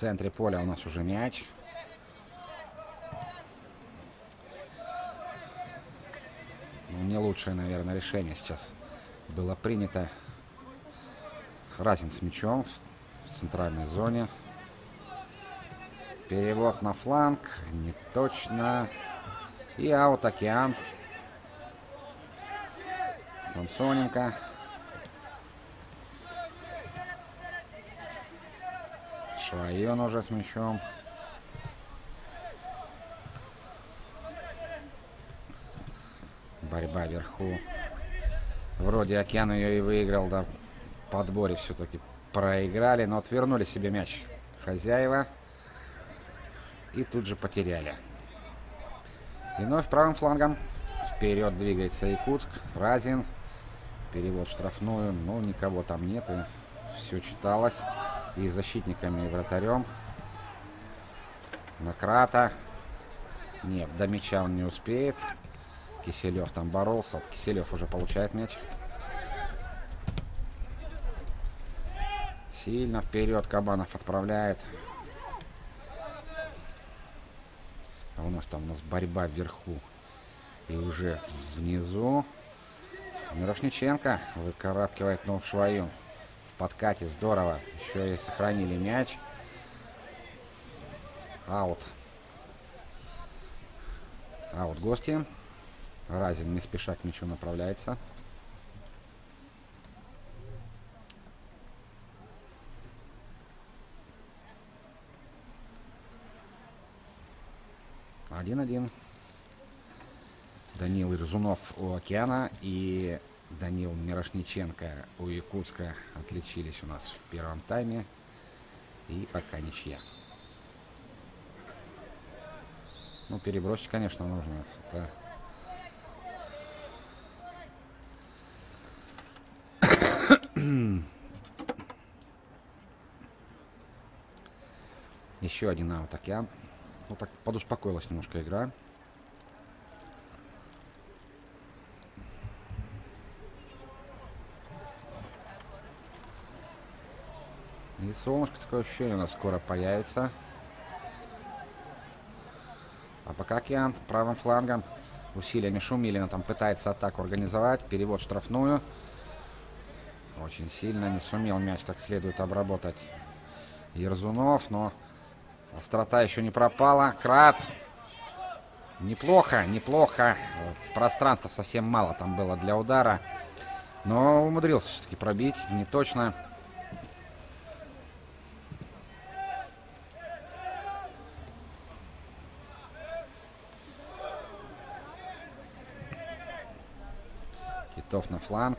центре поля у нас уже мяч. Ну, не лучшее, наверное, решение сейчас было принято. Разин с мячом в центральной зоне. Перевод на фланг. Не точно. И аут Океан. Самсоненко. Швайон уже с мячом. Борьба вверху. Вроде Океан ее и выиграл, да. В подборе все-таки проиграли, но отвернули себе мяч хозяева. И тут же потеряли. И вновь правым флангом вперед двигается Якутск. Разин. Перевод в штрафную. Но никого там нет. И все читалось. И защитниками, и вратарем. Накрата. Нет, до мяча он не успеет. Киселев там боролся. Вот Киселев уже получает мяч. Сильно вперед Кабанов отправляет. А у нас борьба вверху. И уже внизу. Мирошниченко выкарабкивает Швайон. В подкате здорово. Еще и сохранили мяч. Аут. Аут гости. Разин не спеша к мячу направляется. Один-один. Данил Ирзунов у Океана и Данил Мирошниченко у Якутска отличились у нас в первом тайме. И пока ничья. Ну, перебросить, конечно, нужно. Это... Еще один аут Океан. Вот так подуспокоилась немножко игра. И солнышко, такое ощущение, у нас скоро появится. А пока Океан правым флангом усилиями Шумилина там пытается атаку организовать. Перевод в штрафную. Очень сильно не сумел мяч как следует обработать Ерзунов, но острота еще не пропала. Крат. Неплохо, неплохо. Пространства совсем мало там было для удара. Но умудрился все-таки пробить. Не точно. Титов на фланг.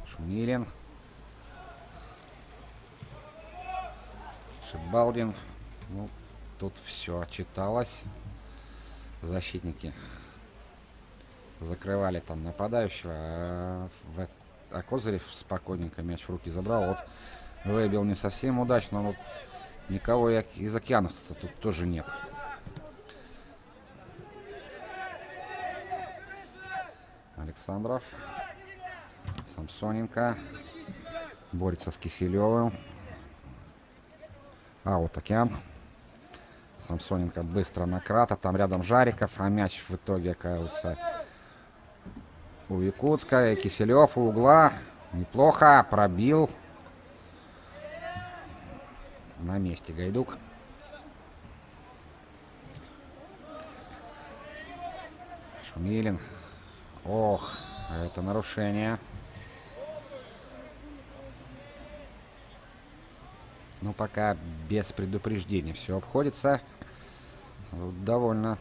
Шумилин. Шибалдин. Ну, тут все читалось. Защитники закрывали там нападающего. А Козырев спокойненько мяч в руки забрал. Вот выбил не совсем удачно. Но вот никого из океановцев тут тоже нет. Александров. Самсоненко. Борется с Киселевым. Аут Океан. Самсоненко быстро на Крата. Там рядом Жариков. А мяч в итоге оказывается у Якутска. И Киселев у угла. Неплохо. Пробил. На месте Гайдук. Шумилин. Ох, это нарушение. Но пока без предупреждения все обходится. Довольно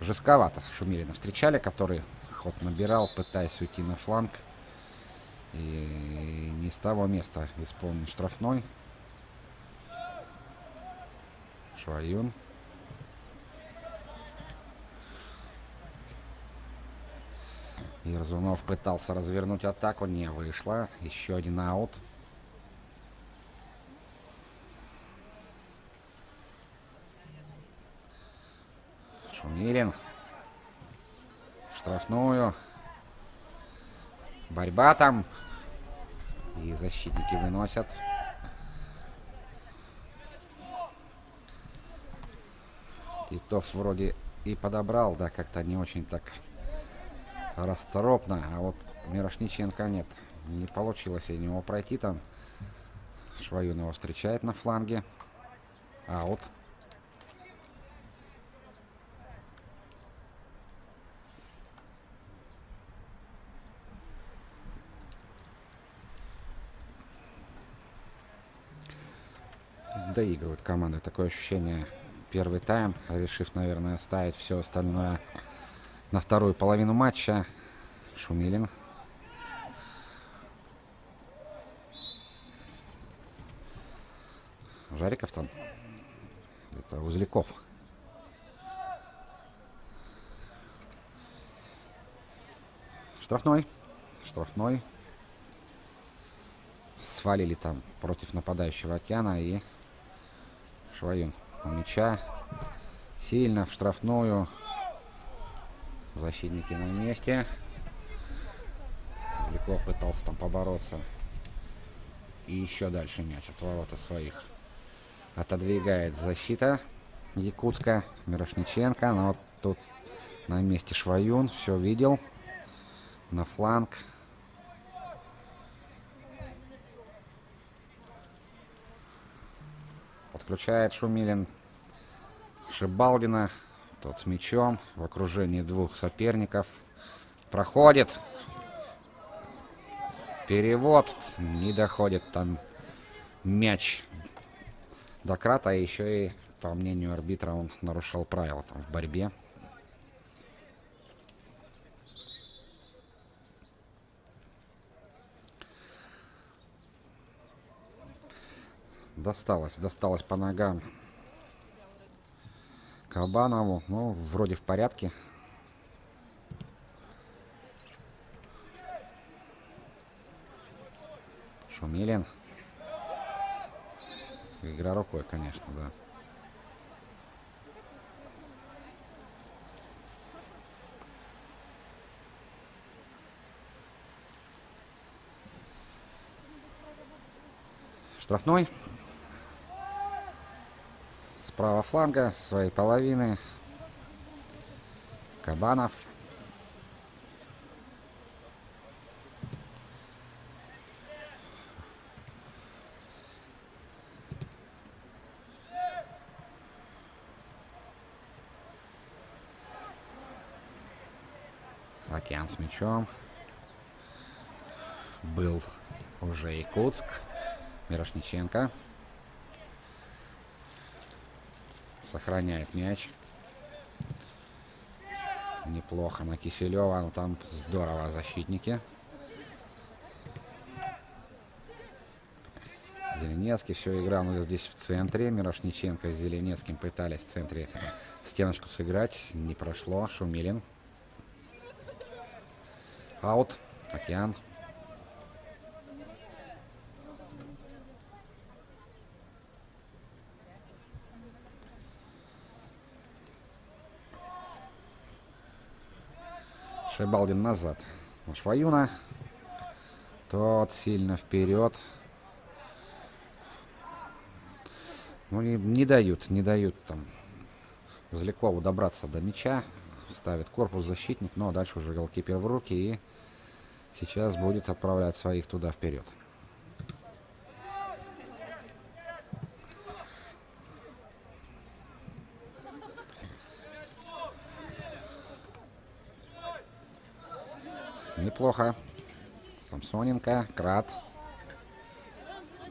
жестковато Шумилина встречали, который ход набирал, пытаясь уйти на фланг. И не с того места исполнен штрафной. Швайон. Ерзунов пытался развернуть атаку, не вышло. Еще один аут. Шумилин. Штрафную. Борьба там. И защитники выносят. Титов вроде и подобрал, да, как-то не очень так расторопно. А вот Мирошниченко нет. Не получилось у него пройти там. Швоюн его встречает на фланге. Аут. Доигрывают команды. Такое ощущение. Первый тайм, решив, наверное, оставить все остальное на вторую половину матча. Шумилин. Жариков там. Это Узляков. Штрафной. Штрафной. Свалили там против нападающего Океана. И Швоюн у мяча. Сильно в штрафную. Защитники на месте. Узляков пытался там побороться. И еще дальше мяч от ворот своих отодвигает защита Якутска. Мирошниченко. Но вот тут на месте Швоюн. Все видел. На фланг. Подключает Шумилин Шибалдина. Тот с мячом в окружении двух соперников. Проходит. Перевод. Не доходит там мяч до крата. И еще и, по мнению арбитра, он нарушал правила там в борьбе. Досталось по ногам Кабанову. Ну, вроде в порядке. Шумилин. Игра рукой, конечно, да. Штрафной. С правого фланга, со своей половины. Кабанов. Океан с мячом. Был уже Якутск. Мирошниченко. Сохраняет мяч. Неплохо на Киселева. Но там здорово защитники. Зеленецкий все играл, но здесь в центре. Мирошниченко с Зеленецким пытались в центре стеночку сыграть. Не прошло. Шумилин. Аут. Океан. Шибалдин назад. Швоюна. Тот сильно вперед. Ну, не дают там Узлякову добраться до мяча. Ставит корпус защитник, но дальше уже голкипер в руки. И сейчас будет отправлять своих туда вперед. Неплохо. Самсоненко, Крат.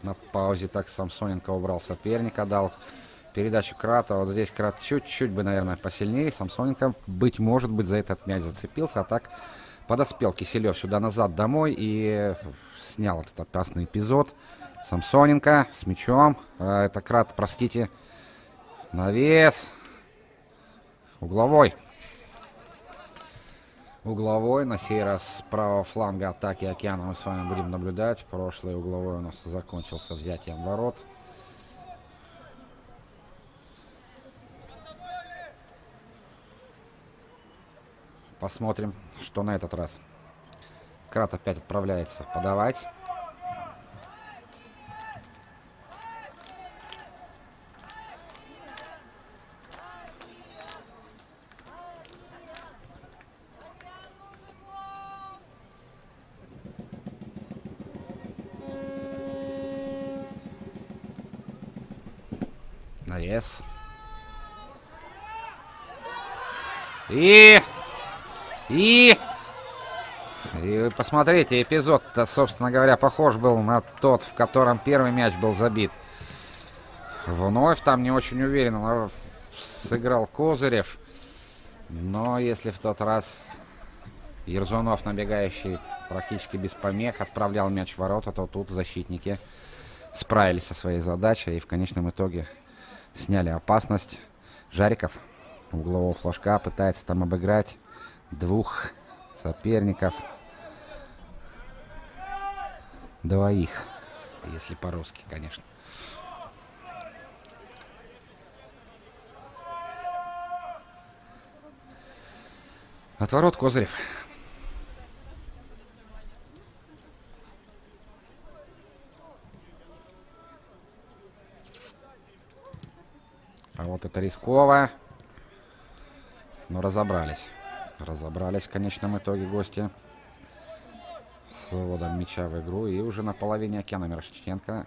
На паузе так Самсоненко убрал соперника, дал передачу Крата. Вот здесь Крат чуть-чуть бы, наверное, посильнее. Самсоненко, быть может быть, за этот мяч зацепился. А так подоспел Киселев сюда назад домой и снял этот опасный эпизод. Самсоненко с мячом. Это Крат, простите. Навес. Угловой. Угловой. На сей раз с правого фланга атаки Океана мы с вами будем наблюдать. Прошлый угловой у нас закончился взятием ворот. Посмотрим, что на этот раз. Крат опять отправляется подавать. Навес. И вы посмотрите, эпизод-то, собственно говоря, похож был на тот, в котором первый мяч был забит. Вновь там не очень уверенно сыграл Козырев. Но если в тот раз Ерзунов, набегающий практически без помех, отправлял мяч в ворота, то тут защитники справились со своей задачей и в конечном итоге сняли опасность. Жариков углового флажка пытается там обыграть двух соперников. Двоих, если по-русски, конечно. От ворот Козырев. А вот это рисково. Но разобрались. Разобрались в конечном итоге гости с вводом мяча в игру. И уже на половине океана Мирошниченко.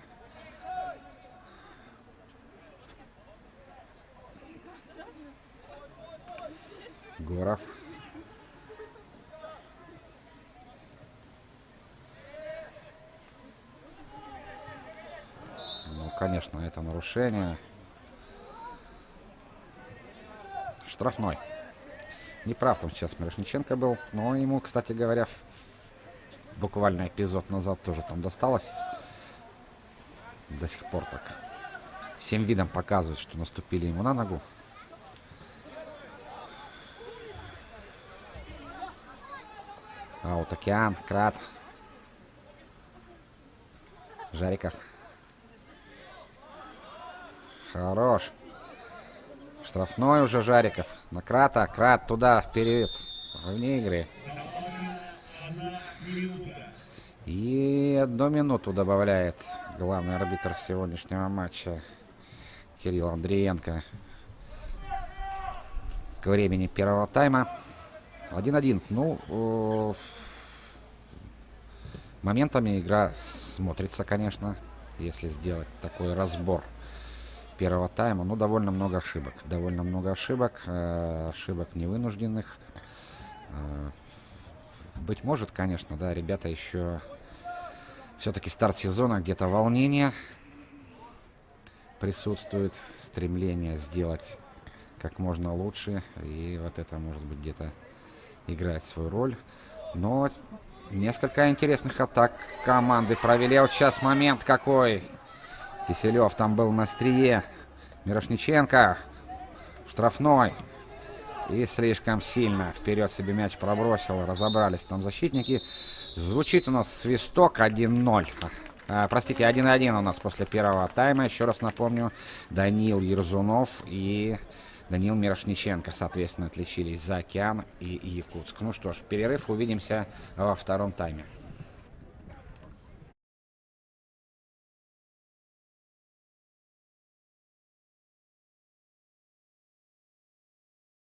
Горов. Ну, конечно, это нарушение. Штрафной. Неправ там сейчас Мирошниченко был. Но ему, кстати говоря, буквально эпизод назад тоже там досталось. До сих пор так. Всем видом показывает, что наступили ему на ногу. Аут Океан, Крат. Жариков. Хорош. Штрафной уже Жариков. На Крата. Крат туда, вперед. Вне игры. И 1 минуту добавляет главный арбитр сегодняшнего матча Кирилл Андриенко к времени первого тайма. 1-1. Ну, моментами игра смотрится, конечно, если сделать такой разбор первого тайма. Ну, довольно много ошибок. Довольно много ошибок. Ошибок невынужденных. Быть может, конечно, да, ребята еще... Все-таки старт сезона, где-то волнение присутствует. Стремление сделать как можно лучше. И вот это, может быть, где-то играет свою роль. Но несколько интересных атак команды провели. А вот сейчас момент какой. Киселев там был на острие. Мирошниченко. Штрафной. И слишком сильно вперед себе мяч пробросил. Разобрались там защитники. Звучит у нас свисток 1-0. Простите, 1-1 у нас после первого тайма. Еще раз напомню, Данил Ерзунов и Данил Мирошниченко, соответственно, отличились за Океан и Якутск. Ну что ж, перерыв. Увидимся во втором тайме.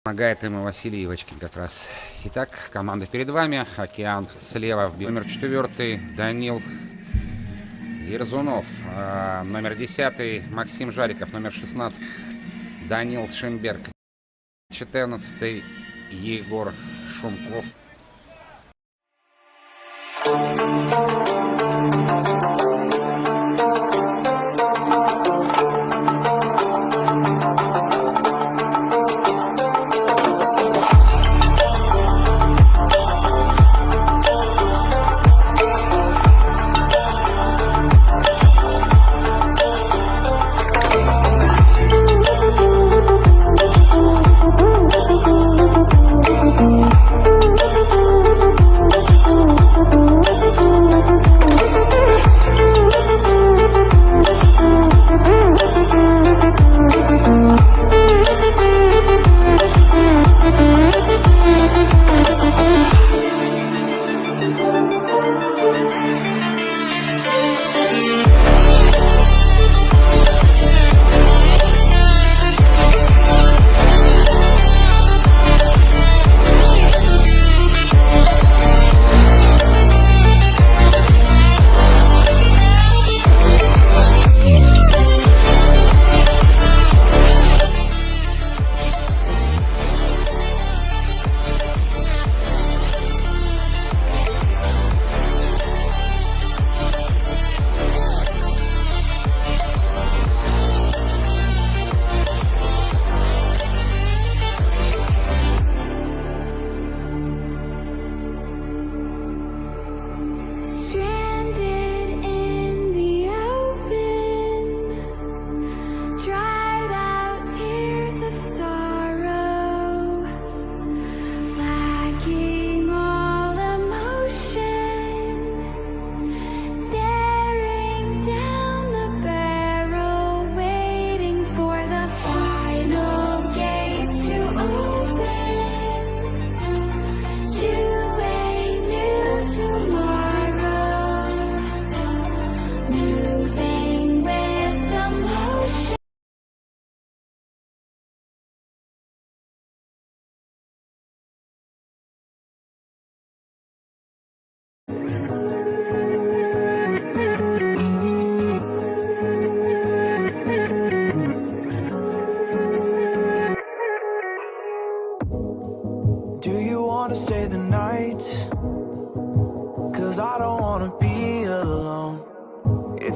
Помогает ему Василий Ивочкин как раз. Итак, команда перед вами. Океан слева в номер 4. Данил Ерзунов. Номер 10. Максим Жариков. Номер 16. Данил Шимберг. 14. Егор Шумков.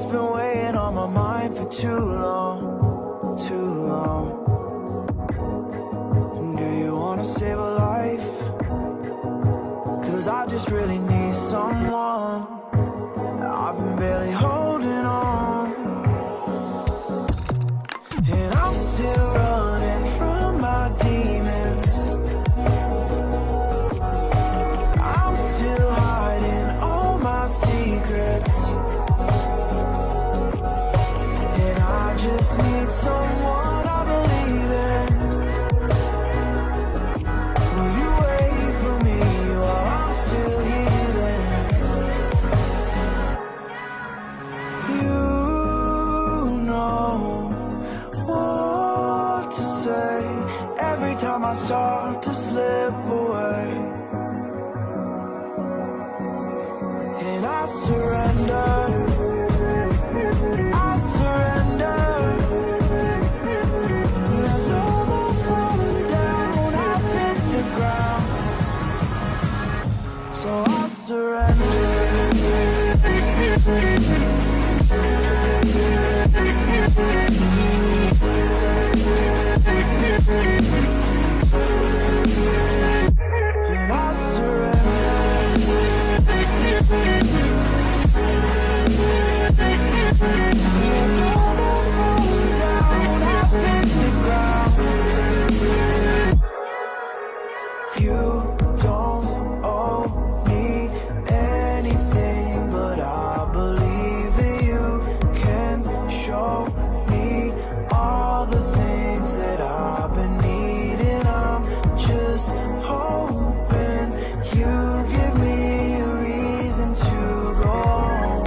It's been weighing on my mind for too long, too long. Do you wanna save a life? 'Cause I just really need someone. I've been barely holding on, and I'm still running from my demons. I'm still hiding all my secrets, and I just need someone I believe in. Will you wait for me while I'm still healing? You know what to say every time I start to slip away, and I surrender. I surrender. There's no more falling down. I've hit the ground, so I surrender. And I surrender. There's no more falling down. I've hit the ground. You don't owe me anything, but I believe that you can show me all the things that I've been needing. I'm just hoping you give me a reason to go on.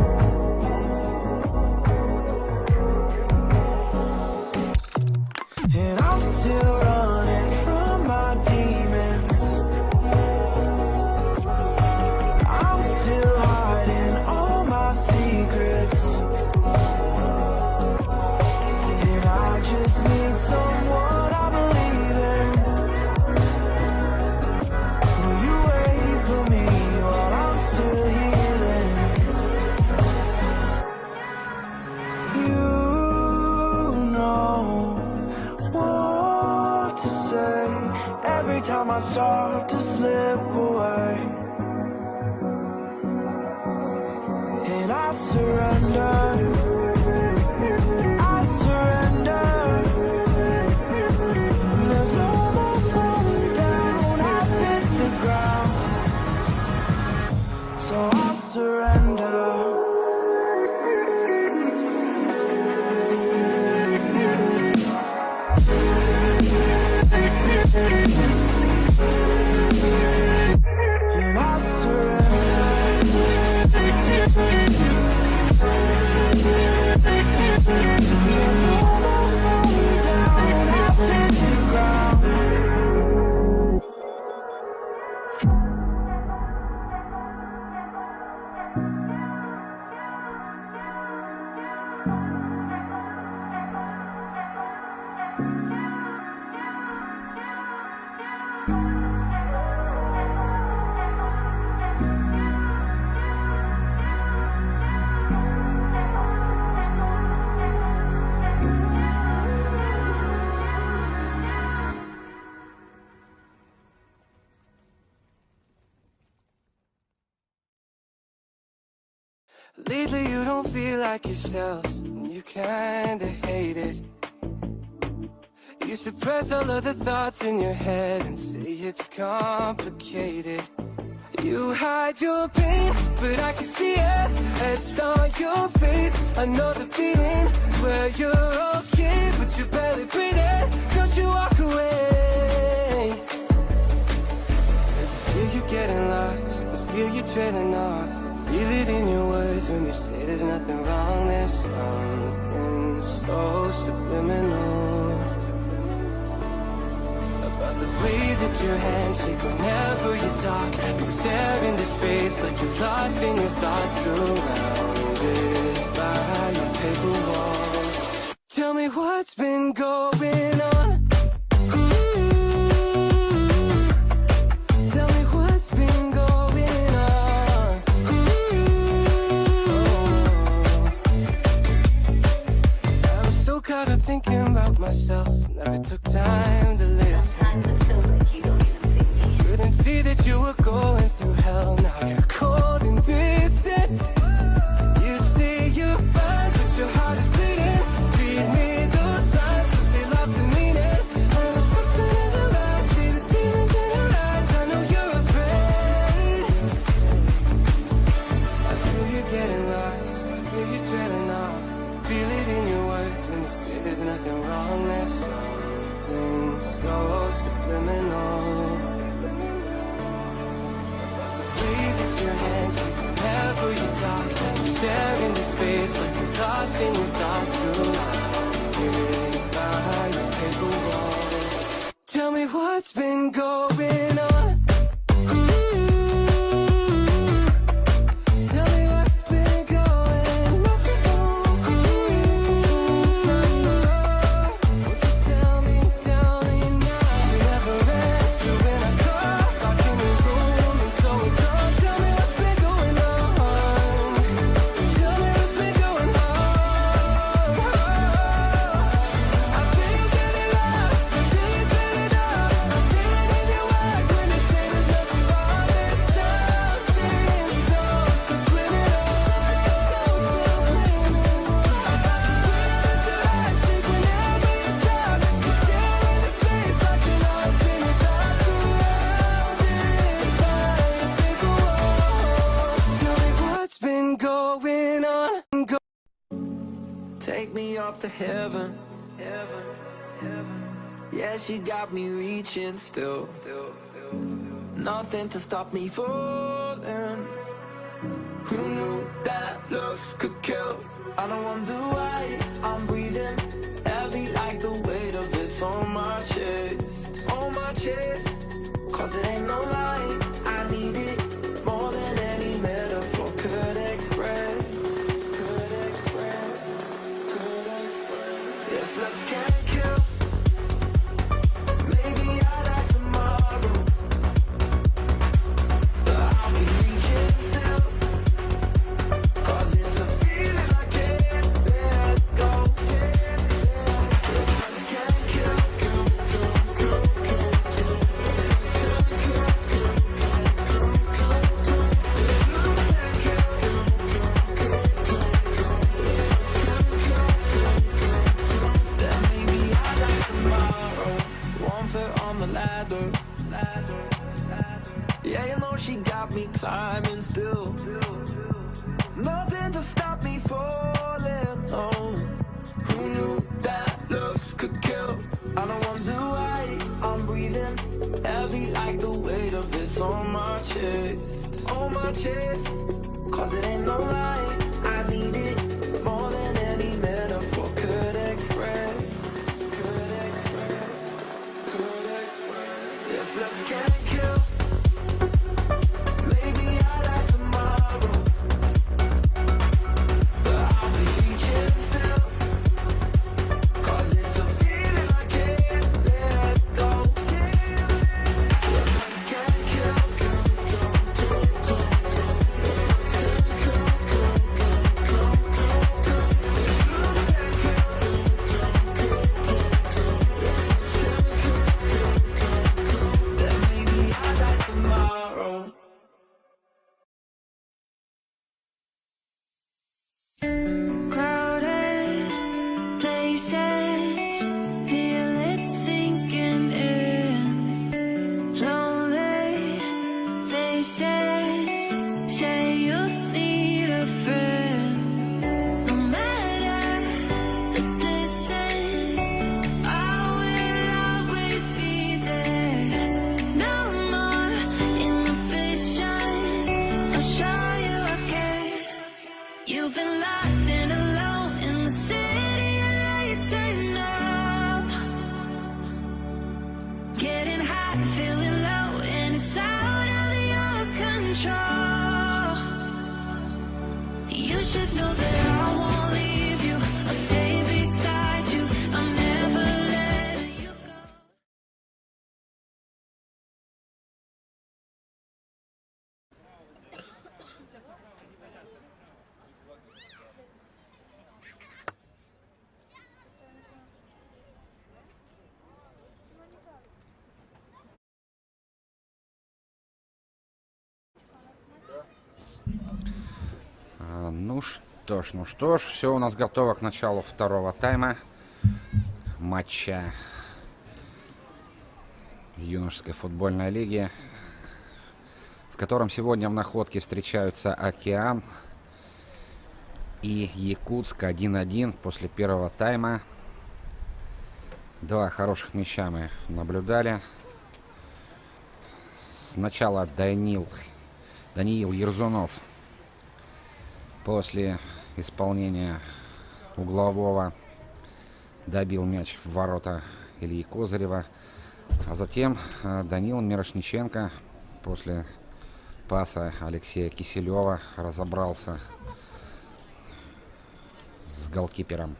And I'm still running from my demons. I'm still hiding all my secrets, and I just need someone I believe in. Will you wait for me while I'm still healing? You know what to say every time I start to slip away, and I surrender. I surrender. There's no more falling down. I've hit the ground, so I surrender. And I surrender. There's no more falling down. I've hit the ground. Lately you don't feel like yourself, and you kinda hate it. You suppress all of the thoughts in your head and say it's complicated. You hide your pain, but I can see it etched on your face. I know the feeling, swear you're okay, but you're barely breathing. Don't you walk away. There's a feel you getting lost, the feel you trailing off. Feel it in your words when you say there's nothing wrong. There's something so subliminal about the way that your hands shake whenever you talk. You stare into space like you're lost in your thoughts, surrounded by your paper walls. Tell me what's been going on. Tell me what's been going on. started thinking about myself. Never took time to listen. Couldn't see that you were going through hell. Now you're cold and distant. You say you're fine, but your heart is bleeding. Feed me those signs, but they lost the meaning. I know something isn't right. See the demons in your eyes. I know you're afraid. I feel you getting lost. I feel you trailing off. Feel it in your words when you say there's nothing wrong. There's something so subliminal. Your hands shake whenever you talk. You stare into space like you're lost in your thoughts. Surrounded by your paper walls. Tell me what's been going on. Tell me what's been going on. Won't you tell me now. You never answer when I call. Lock in your room and so it don't. Tell me what's been going on. Tell me what's been going on. I feel you getting lost. I feel you turning up. I feel it in your eyes when you say there's nothing wrong. There's something so subliminal. Shake whenever you talk. You stare into space like you're lost in your thoughts. Surrounded by a big wall. Tell me what's been going on. Take me up to heaven. Yeah, she got me reaching still. Nothing to stop me falling. Who knew that looks could kill? I don't wonder why I'm breathing heavy like the weight of it's on my chest. On my chest. Cause it ain't no lie, I need it more than any metaphor could express. Could express. Could express. If looks can't kill, maybe I'll die tomorrow. But I'll be reaching still. Cause it's a feeling I can't let go. If looks can't kill, then maybe I'll die tomorrow. One foot on the ladder. Yeah, you know she got me climbing still. Nothing to stop me falling. Oh, who knew that looks could kill? I don't wonder why I'm breathing heavy like the weight of it's on my chest. On my chest. Cause it ain't no lie, I need it more than any metaphor could express. Could express. Could express. If looks can't kill, maybe I'll die tomorrow. But I'll be reaching still. Cause it's a feeling I can't let go. If looks can't kill, then maybe I'll die tomorrow. Crowded places, feel it sinking in. Lonely faces, say you need a friend. No matter the distance, I will always be there. No more inhibitions, I'll show you again. You've been lost and alone in the city of lights and up. Getting high, feeling low, and it's out of your control. You should know that I won't leave you. I'll stay beside you. I'm never letting you go. Ну что ж, все у нас готово к началу второго тайма матча юношеской футбольной лиги, в котором сегодня в находке встречаются Океан и Якутск 1-1 после первого тайма. Два хороших мяча мы наблюдали. Сначала Даниил Ерзунов после исполнения углового добил мяч в ворота Ильи Козырева. А затем Данил Мирошниченко после паса Алексея Киселева разобрался с голкипером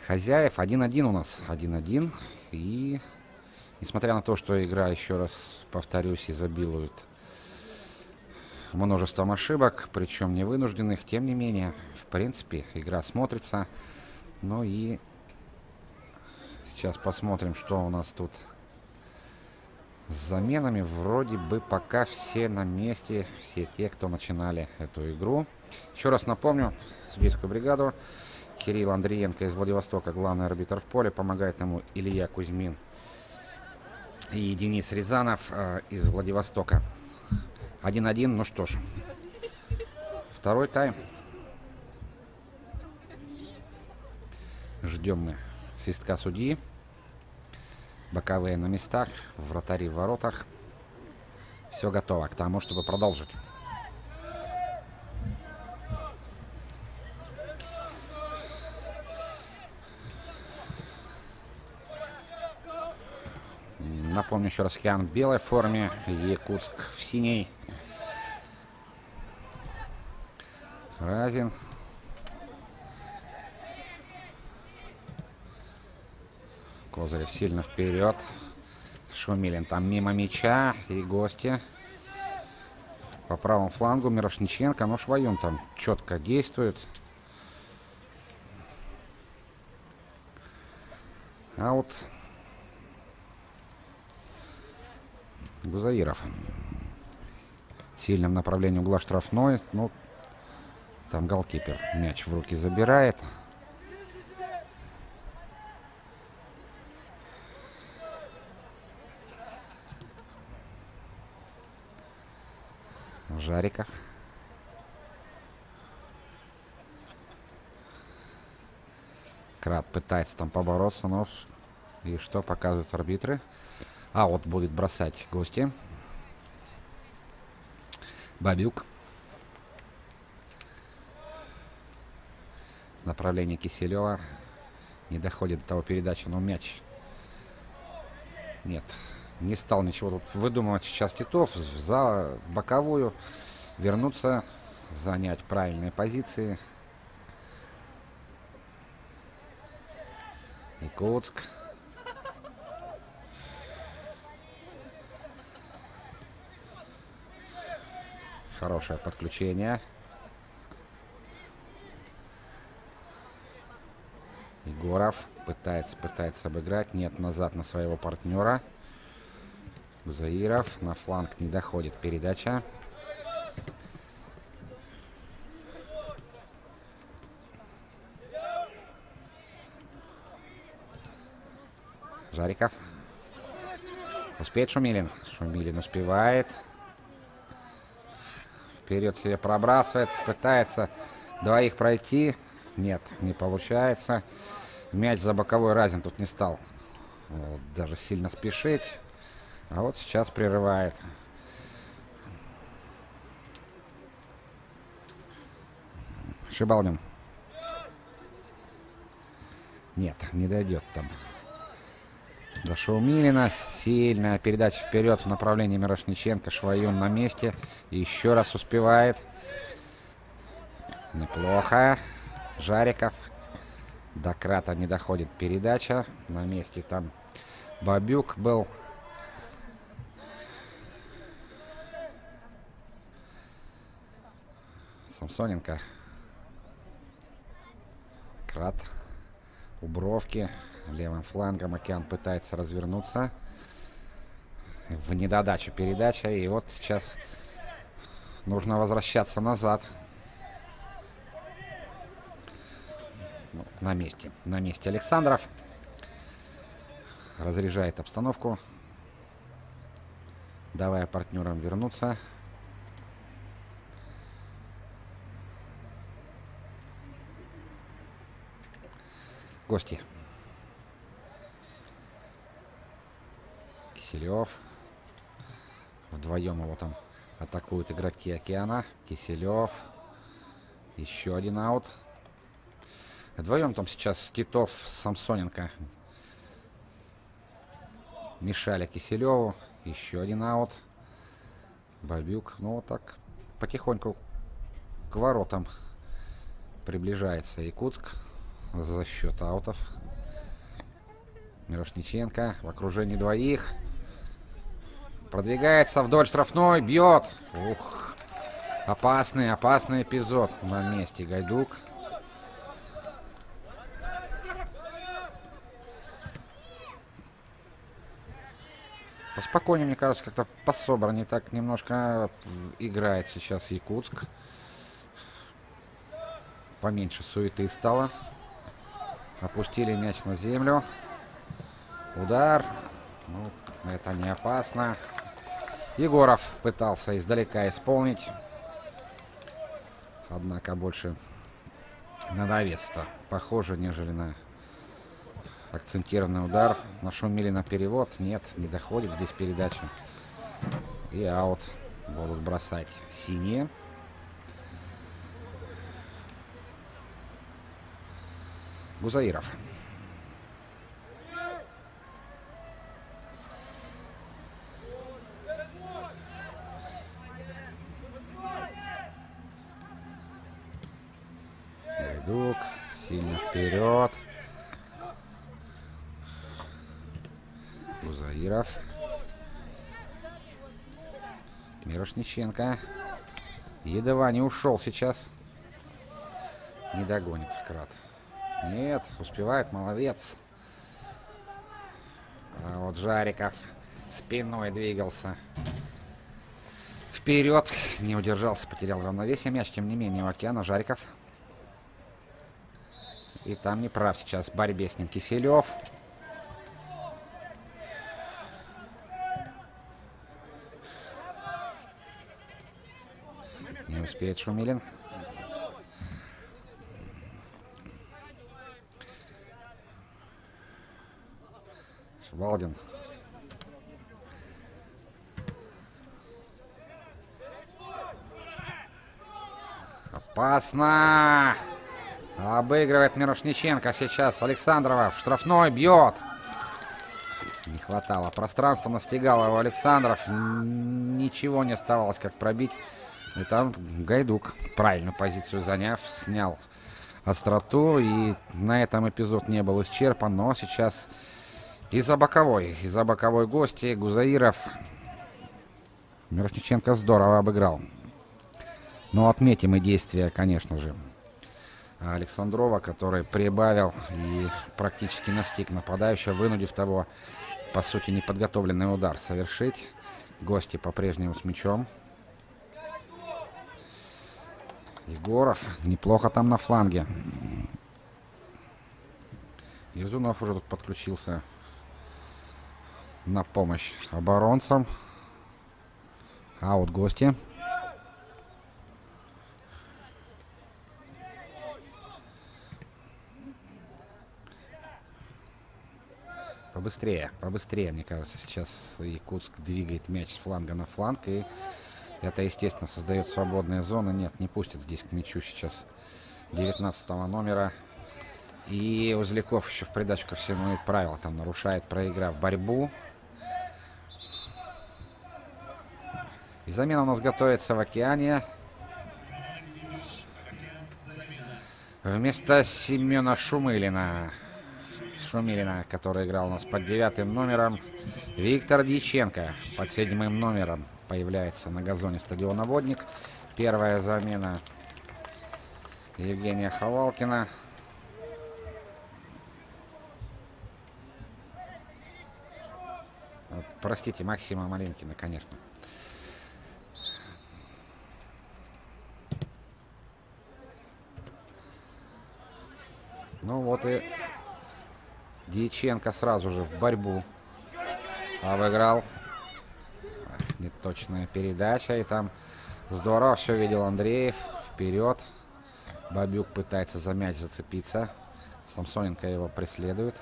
Хозяев. 1-1 у нас. 1-1. И несмотря на то, что игра, еще раз повторюсь, изобилует множеством ошибок, причем невынужденных, тем не менее, в принципе, игра смотрится. Ну и сейчас посмотрим, что у нас тут с заменами. Вроде бы пока все на месте, все те, кто начинали эту игру. Еще раз напомню, судейскую бригаду. Кирилл Андриенко из Владивостока, главный арбитр в поле. Помогает ему Илья Кузьмин и Денис Рязанов из Владивостока. 1-1, ну что ж. Второй тайм. Ждем мы свистка судьи. Боковые на местах, вратари в воротах. Все готово к тому, чтобы продолжить. Напомню еще раз, Океан в белой форме, Якутск в синей. Разин. Козырев сильно вперед. Шумилин там мимо мяча. И гости. По правому флангу Мирошниченко. Но Швоюн там четко действует. А вот Гузаиров. Сильным направлением угла штрафной. Ну, там голкипер мяч в руки забирает. Жариков. Крат пытается там побороться, но и что показывают арбитры? А вот будет бросать гости. Бабюк. Направление Киселева. Не доходит до того передачи, но мяч. Нет, не стал ничего тут выдумывать сейчас Титов. За боковую вернуться, занять правильные позиции. Якутск. Хорошее подключение. Егоров пытается обыграть. Нет, назад на своего партнера. Гузаиров. На фланг не доходит передача. Жариков. Успеет Шумилин. Шумилин успевает. Вперед себе пробрасывает. Пытается двоих пройти. Нет, не получается. Мяч за боковой. Разин тут не стал даже сильно спешить. А вот сейчас прерывает. Шибалдин. Нет, не дойдет там до Шаумилина. Сильная передача вперед в направлении Мирошниченко. Швоюн на месте. Еще раз успевает. Неплохо. Жариков. До Крата не доходит передача. На месте там Бабюк был. Самсоненко. Крат. У бровки. Левым флангом Океан пытается развернуться. В недодачу передача. И вот сейчас нужно возвращаться назад. На месте. На месте Александров. Разряжает обстановку, давая партнерам вернуться. Гости. Киселев. Вдвоем его там атакуют игроки Океана. Киселев. Еще один аут. Вдвоем там сейчас Титов, Самсоненко мешали Киселеву. Еще один аут. Бабюк. Ну вот так потихоньку к воротам приближается Якутск за счет аутов. Мирошниченко в окружении двоих. Продвигается вдоль штрафной. Бьет. Ух. Опасный эпизод на месте Гайдук. Поспокойнее, мне кажется, как-то пособраннее так немножко играет сейчас Якутск. Поменьше суеты стало. Опустили мяч на землю. Удар. Ну, это не опасно. Егоров пытался издалека исполнить. Однако больше на довес-то похоже, нежели на акцентированный удар. Нашумели на перевод. Нет, не доходит здесь передача. И аут будут бросать синие. Гузаиров. Гайдук сильно вперед. Гузаиров. Мирошниченко. Едва не ушел сейчас. Не догонит Крат. Нет, успевает, молодец. А вот Жариков спиной двигался вперед. Не удержался, потерял равновесие. Мяч, тем не менее, у Океана. Жариков. И там не прав сейчас в борьбе с ним Киселев. Не успеет Шумилин. Швалдин. Опасно! Обыгрывает Мирошниченко сейчас. Александрова в штрафной бьет. Не хватало пространства, настигал его Александров. Ничего не оставалось, как пробить. И там Гайдук, правильную позицию заняв, снял остроту. И на этом эпизод не был исчерпан. Но сейчас из-за боковой гости Гузаиров. Мирошниченко здорово обыграл. Но отметим и действия, конечно же, Александрова, который прибавил и практически настиг нападающего, вынудив того, по сути, неподготовленный удар совершить. Гости по-прежнему с мячом. Егоров неплохо там на фланге. Ерзунов уже тут подключился на помощь оборонцам. А вот гости. Побыстрее, мне кажется, сейчас Якутск двигает мяч с фланга на фланг. И это, естественно, создает свободные зоны. Нет, не пустят здесь к мячу сейчас 19 номера. И Узляков еще в придачу ко всему и правила там нарушает, проиграв борьбу. И замена у нас готовится в Океане. Вместо Семена Шумилина, который играл у нас под 9 номером, Виктор Дьяченко под 7 номером появляется на газоне стадиона «Водник». Первая замена Евгения Ховалкина. Простите, Максима Малинкина, конечно. Ну вот и Дьяченко сразу же в борьбу обыграл. Неточная передача. И там здорово все видел Андреев. Вперед. Бабюк пытается за мяч зацепиться. Самсоненко его преследует.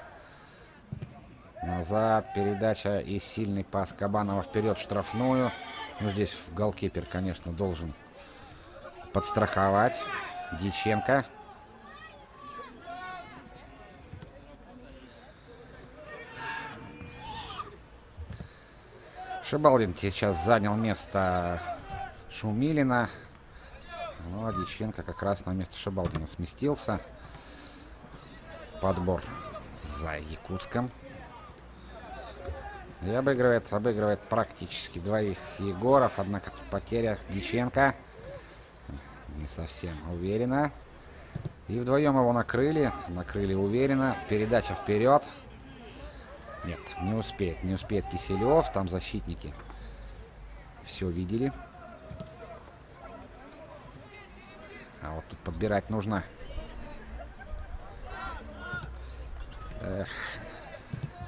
Назад. Передача и сильный пас Кабанова вперед в штрафную. Ну, здесь голкипер, конечно, должен подстраховать. Дьяченко. Шибалдин сейчас занял место Шумилина. Ну, а Дьяченко как раз на место Шибалдина сместился. Подбор за Якутском. И обыгрывает практически двоих Егоров. Однако тут потеря Дьяченко. Не совсем уверенно. И вдвоем его накрыли. Накрыли уверенно. Передача вперед. Нет, не успеет Киселев. Там защитники все видели. А вот тут подбирать нужно. Эх.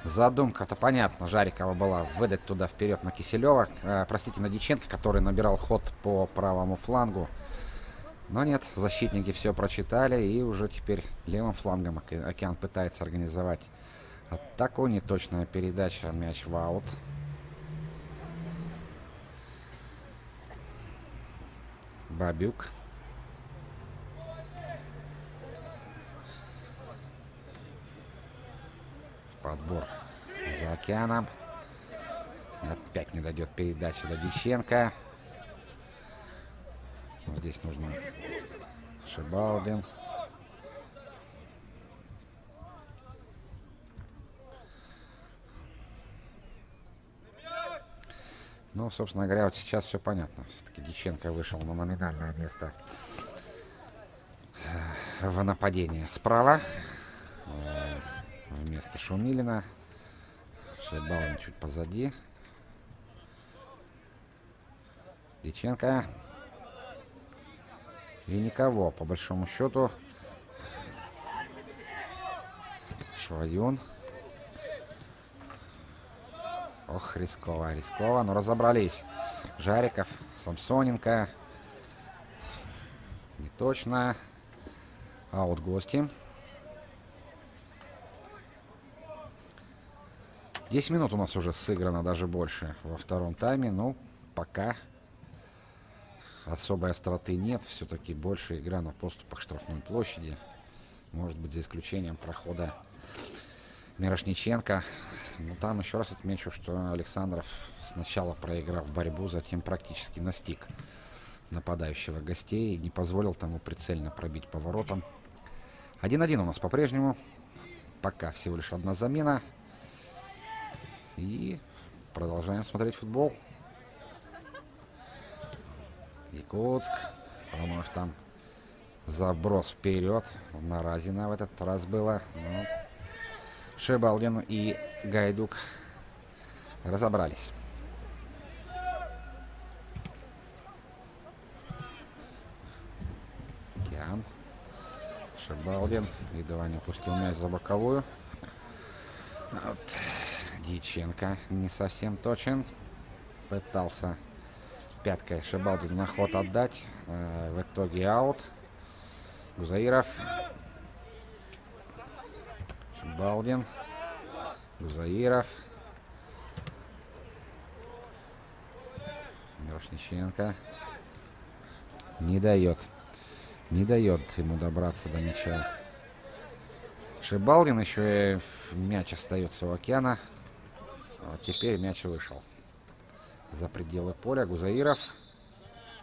Задумка-то понятно. Жарикова была выдать туда вперед на Киселева. Простите, на Дьяченко, который набирал ход по правому флангу. Но нет, защитники все прочитали. И уже теперь левым флангом Океан пытается организовать атаку. Неточная передача. Мяч в аут. Бабюк. Подбор за Океаном. Опять не дойдет передача до Дьяченко. Здесь нужно Шибалдин. Ну, собственно говоря, вот сейчас все понятно. Все-таки Дьяченко вышел на номинальное место в нападении справа. Вместо Шумилина. Шибалдин чуть позади. Дьяченко. И никого, по большому счету. Шваюн. Ох, рисково. Но разобрались. Жариков, Самсоненко. Не точно. Аут гости. 10 минут у нас уже сыграно, даже больше во втором тайме. Но пока особой остроты нет. Все-таки больше игра на поступах штрафной площади. Может быть, за исключением прохода Мирошниченко. Но там еще раз отмечу, что Александров сначала проиграл борьбу, затем практически настиг нападающего гостей и не позволил тому прицельно пробить по воротам. 1-1 у нас по-прежнему. Пока всего лишь одна замена. И продолжаем смотреть футбол. Якутск. Вновь там заброс вперед. На Разина в этот раз было. Но Шибалдин и Гайдук разобрались. Океан. Шибалдин едва не опустил мяч за боковую. Вот. Дьяченко не совсем точен. Пытался пяткой Шибалдин на ход отдать. В итоге аут. Гузаиров. Шибалдин. Гузаиров. Мирошниченко. Не дает ему добраться до мяча Шибалдин. Еще и мяч остается у Океана. Вот теперь мяч вышел за пределы поля. Гузаиров.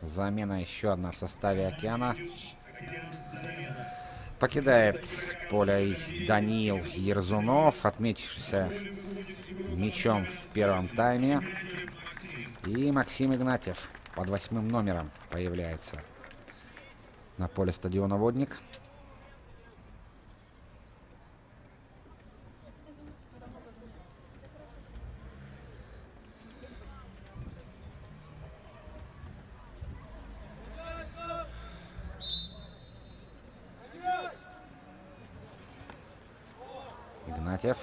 Замена еще одна в составе Океана. Покидает поле и Даниил Ерзунов, отметившийся мячом в первом тайме. И Максим Игнатьев под 8 номером появляется на поле стадиона «Водник». Игнатьев.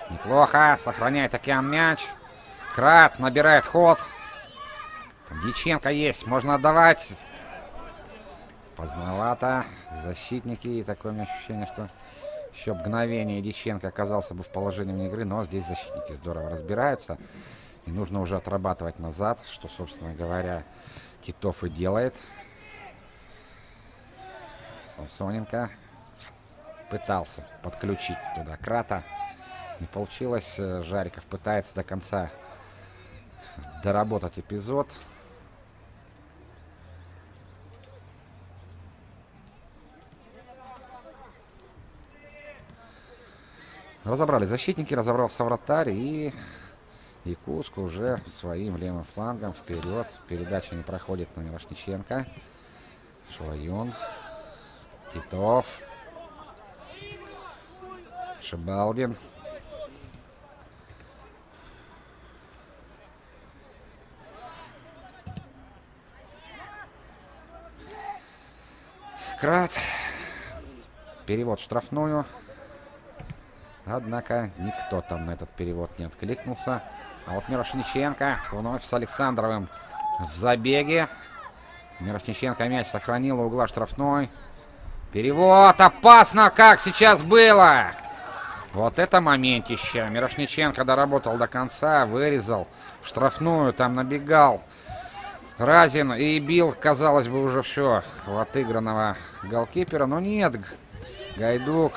Неплохо. Сохраняет Океан мяч. Крат набирает ход. Там Дьяченко есть. Можно отдавать. Поздновато. Защитники. И такое у меня ощущение, что еще мгновение Дьяченко оказался бы в положении вне игры. Но здесь защитники здорово разбираются. И нужно уже отрабатывать назад. Что, собственно говоря, Титов и делает. Самсоненко пытался подключить туда Крата. Не получилось. Жариков пытается до конца доработать эпизод. Разобрали защитники, разобрался вратарь, и Якутск уже своим левым флангом вперед. Передача не проходит на Мирошниченко. Швоюн. Титов. Шибалдин. Крат. Перевод в штрафную. Однако никто там на этот перевод не откликнулся. А вот Мирошниченко вновь с Александровым в забеге. Мирошниченко мяч сохранил у угла штрафной. Перевод. Опасно, как сейчас было. Вот это моментище. Мирошниченко доработал до конца. Вырезал в штрафную. Там набегал Разин и бил, казалось бы, уже все в отыгранного голкипера. Но нет. Гайдук.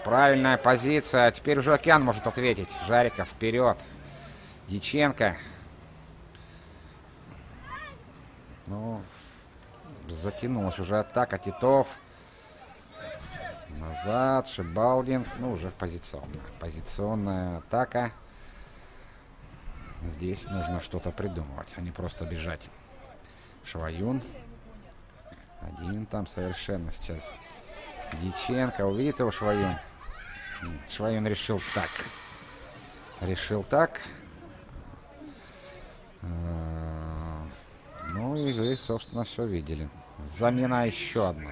Правильная позиция. А теперь уже Океан может ответить. Жариков вперед. Дьяченко. Ну, затянулась уже атака. Титов. Назад. Шибалдин. Ну, уже позиционная. Позиционная атака. Здесь нужно что-то придумывать, а не просто бежать. Швоюн. Один там совершенно сейчас. Дьяченко. Увидит его Швоюн. Швоюн решил так. Решил так. Ну и вы, собственно, все видели. Замена еще одна.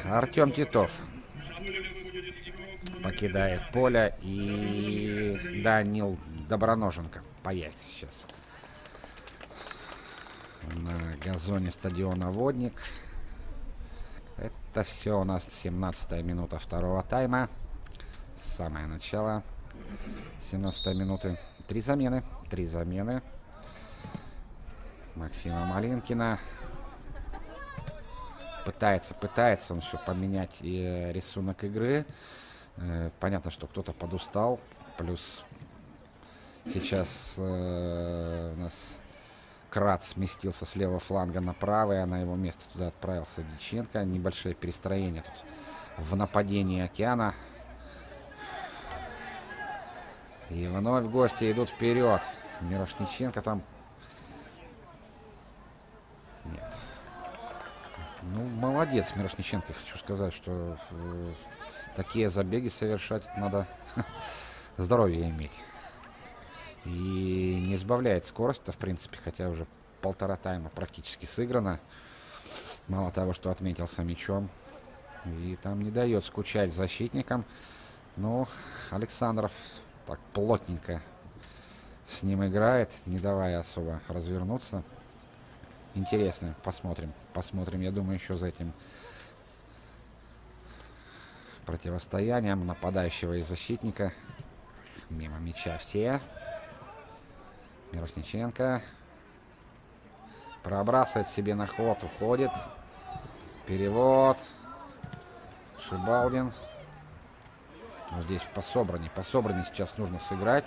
Артем Титов покидает поле. И Данил Доброноженко появится сейчас на газоне стадиона Водник. Это все у нас 17-я минута второго тайма. Самое начало 17-й минуты. Три замены. Максима Малинкина. Пытается он еще поменять и рисунок игры. Понятно, что кто-то подустал. Плюс сейчас у нас Крат сместился с левого фланга на правый, а на его место туда отправился Дьяченко. Небольшое перестроение тут в нападении Океана. И вновь гости идут вперед. Мирошниченко там... Нет. Ну, молодец Мирошниченко. Хочу сказать, что такие забеги совершать надо здоровье иметь. И не сбавляет скорость-то, в принципе, хотя уже полтора тайма практически сыграно. Мало того, что отметился мячом. И там не дает скучать защитникам. Но Александров так плотненько с ним играет, не давая особо развернуться. Интересно, посмотрим. Посмотрим, я думаю, еще за этим противостоянием нападающего и защитника. Мимо мяча все. Мирошниченко пробрасывает себе на ход, уходит. Перевод. Шибалдин. Ну, здесь по собранию сейчас нужно сыграть.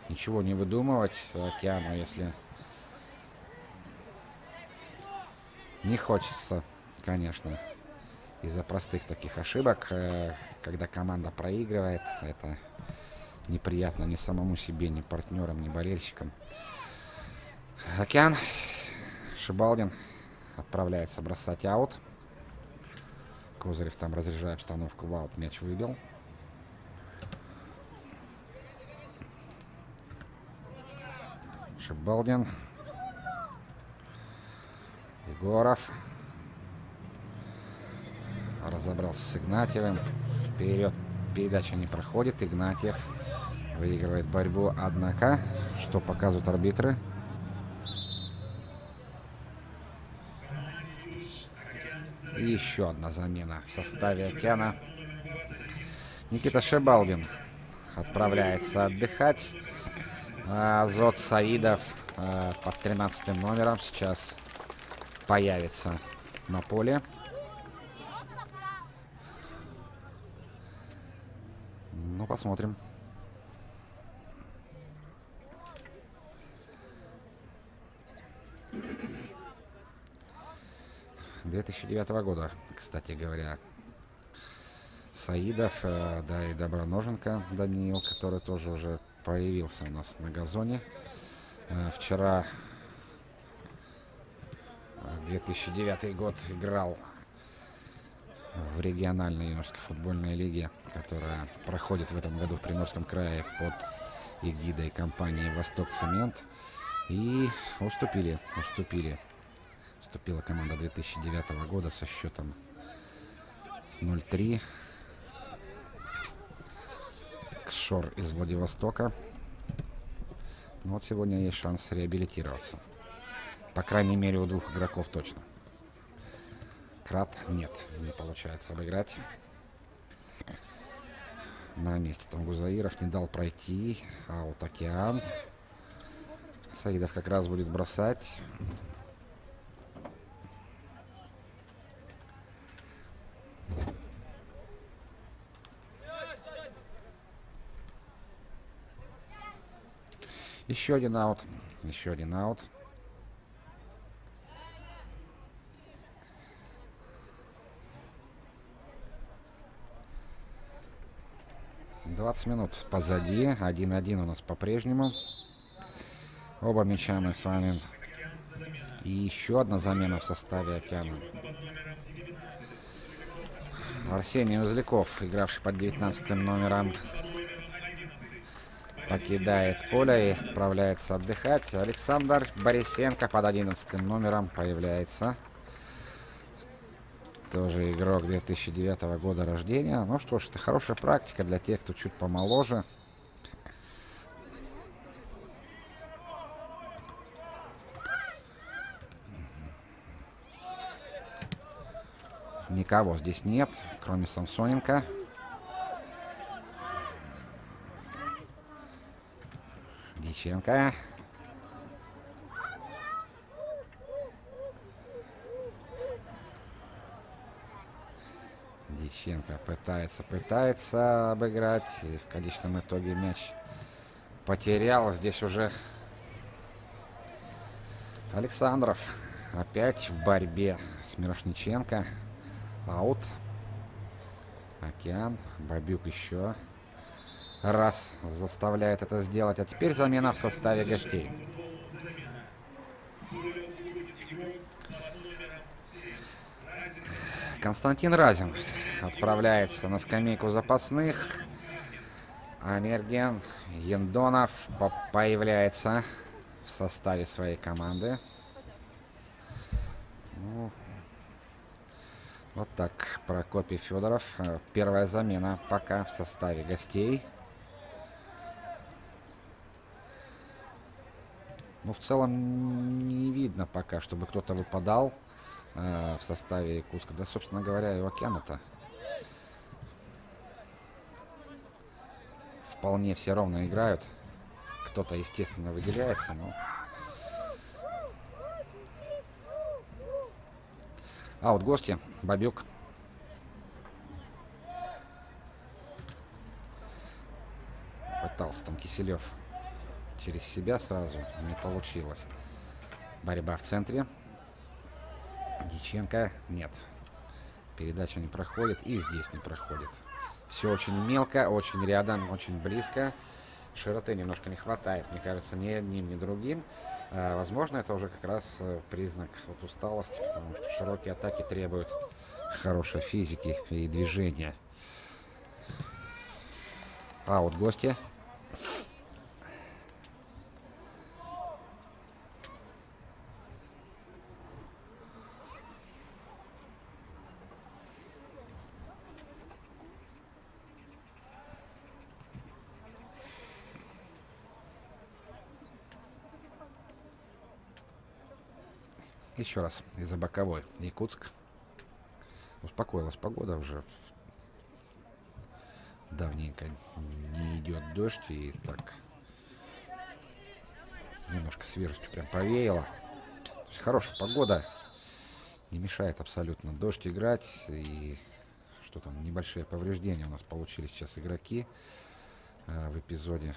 Ничего не выдумывать Океану, если не хочется, конечно, из-за простых таких ошибок, когда команда проигрывает. Это неприятно ни самому себе, ни партнерам, ни болельщикам. Океан. Шибалдин отправляется бросать аут. Козырев там, разряжая обстановку, в аут мяч выбил. Шибалдин. Егоров. разобрался с Игнатьевым. Вперед передача не проходит. Игнатьев выигрывает борьбу. Однако, что показывают арбитры? И еще одна замена в составе Океана. Никита Шибалдин отправляется отдыхать. Азот Саидов под 13 номером сейчас появится на поле. Ну, посмотрим. 2009 года, кстати говоря, Саидов, да, и Доброноженко Даниил, который тоже уже появился у нас на газоне. Вчера, 2009 год, играл в региональной юношеской футбольной лиге, которая проходит в этом году в Приморском крае под эгидой компании «Восток Цемент». И уступила команда 2009 года со счетом 0-3. Кшор из Владивостока. Но вот сегодня есть шанс реабилитироваться. По крайней мере, у двух игроков точно. Крат нет, не получается обыграть. На месте Тангузаиров не дал пройти. Аут Океан. Саидов как раз будет бросать. Еще один аут. Еще один аут. «20 минут позади. 1-1 у нас по-прежнему. Оба мяча мы с вами. И еще одна замена в составе Океана. Арсений Узляков, игравший под 19 номером, покидает поле и отправляется отдыхать. Александр Борисенко под 11 номером появляется. Тоже игрок 2009 года рождения. Ну что ж, это хорошая практика для тех, кто чуть помоложе. Никого здесь нет, кроме Самсоненко. Диченко. Диченко пытается обыграть. И в конечном итоге мяч потерял. Здесь уже Александров опять в борьбе с Мирошниченко. Аут. Океан. Бабюк еще раз заставляет это сделать. А теперь замена в составе гостей. Константин Разин отправляется на скамейку запасных. Амирген Ендонов появляется в составе своей команды. Ну, вот так, Прокопий Федоров. Первая замена пока в составе гостей. Ну, в целом не видно пока, чтобы кто-то выпадал в составе Якутска. Да, собственно говоря, и у Океана-то вполне все ровно играют. Кто-то, естественно, выделяется, но... А вот гости. Бабюк. Пытался там Киселев через себя сразу. Не получилось. Борьба в центре. Диченко нет. Передача не проходит. И здесь не проходит. Все очень мелко, очень рядом, очень близко. Широты немножко не хватает, мне кажется, ни одним, ни другим. Возможно, это уже как раз признак вот усталости, потому что широкие атаки требуют хорошей физики и движения. А вот гости. Еще раз из-за боковой. Якутск. Успокоилась погода уже. Давненько не идет дождь. И так немножко свежестью прям повеяло. То есть хорошая погода. Не мешает абсолютно дождь играть. И что там, небольшие повреждения у нас получили сейчас игроки в эпизоде.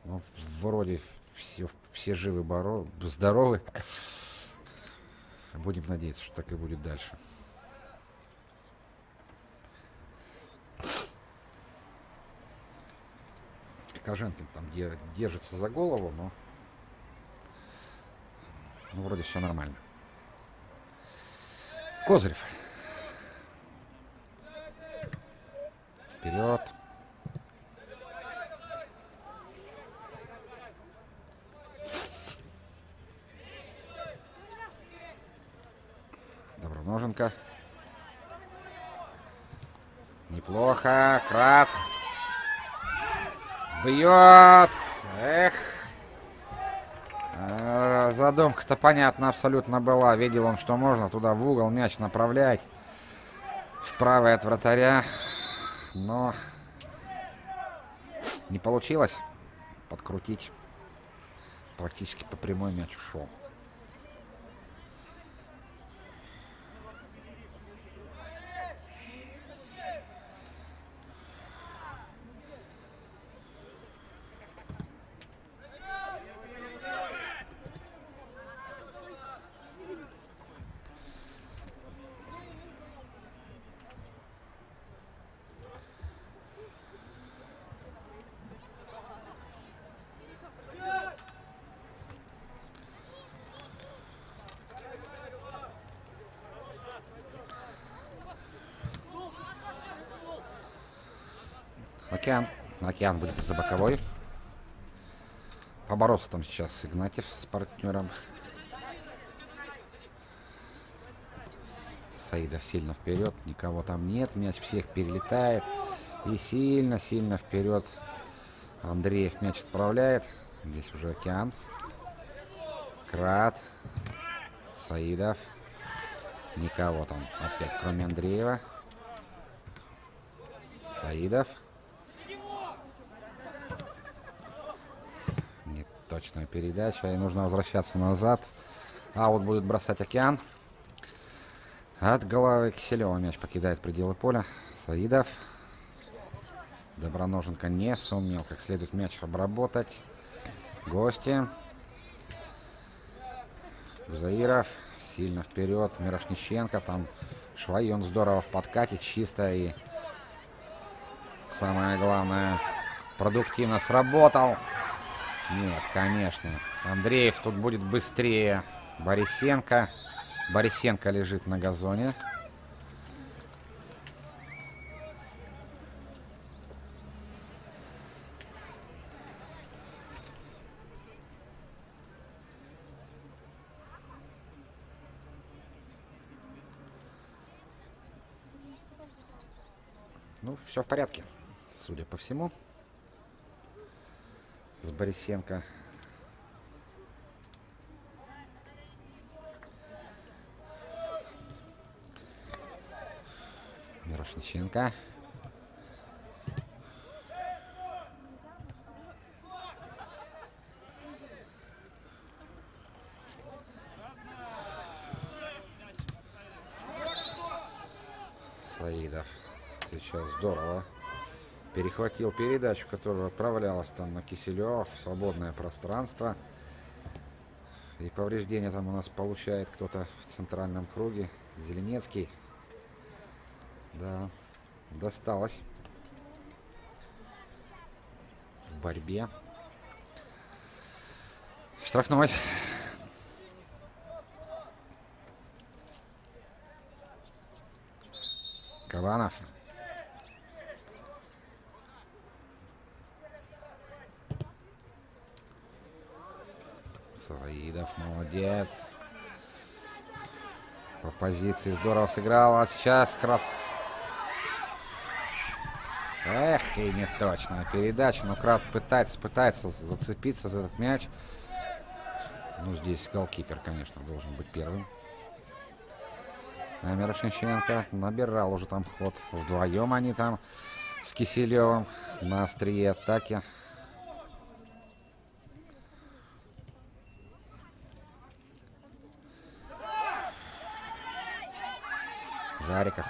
Ну, вроде все живы, здоровы. Будем надеяться, что так и будет дальше. Коженкин там держится за голову, но вроде все нормально. Козырев. Вперед. Доброноженко. Неплохо. Крат. Бьет. Эх. Задумка-то понятна абсолютно была. Видел он, что можно туда в угол мяч направлять. Вправо от вратаря. Но не получилось подкрутить. Практически по прямой мяч ушел. Океан будет за боковой. Побороться там сейчас Игнатьев с партнером. Саидов сильно вперед. Никого там нет. Мяч всех перелетает. И сильно вперед Андреев мяч отправляет. Здесь уже Океан. Крат. Саидов. Никого там опять, кроме Андреева. Саидов. Точная передача, и нужно возвращаться назад. Аут будет бросать Океан. От головы Киселева мяч покидает пределы поля. Саидов. Доброноженко не сумел как следует мяч обработать. Гости. Гузаиров. Сильно вперед. Мирошниченко. Там Швайон здорово в подкате. Чисто и самое главное, продуктивно сработал. Нет, конечно. Андреев тут будет быстрее Борисенко. Борисенко лежит на газоне. Ну, все в порядке, судя по всему. С Борисенко. Мирошниченко. Саидов сейчас здорово перехватил передачу, которая отправлялась там на Киселев в свободное пространство. И повреждения там у нас получает кто-то в центральном круге. Зеленецкий. Да, досталось в борьбе. Штрафной. Кабанов. Саидов молодец. По позиции здорово сыграл. А сейчас Крат. Эх, и не точная передача. Но Крат пытается зацепиться за этот мяч. Ну, здесь голкипер, конечно, должен быть первым. Мирошниченко набирал уже там ход. Вдвоем они там с Киселевым на острие атаки. Жариков.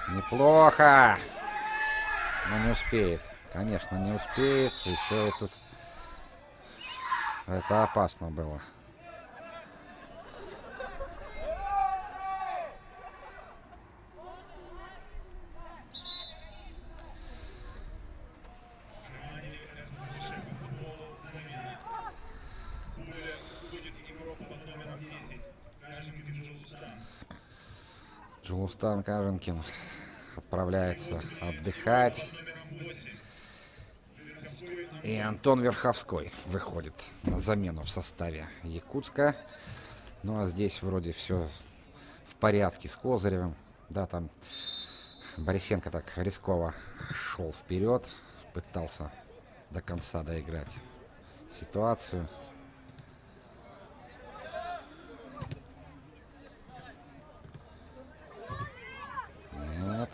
Неплохо. Но не успеет. Конечно, не успеет. Еще и тут... Это опасно было. Джулустан Каженкин отправляется отдыхать. И Антон Верховской выходит на замену в составе Якутска. Ну а здесь вроде все в порядке с Козыревым. Да, там Борисенко так рисково шел вперед. Пытался до конца доиграть ситуацию. Нет.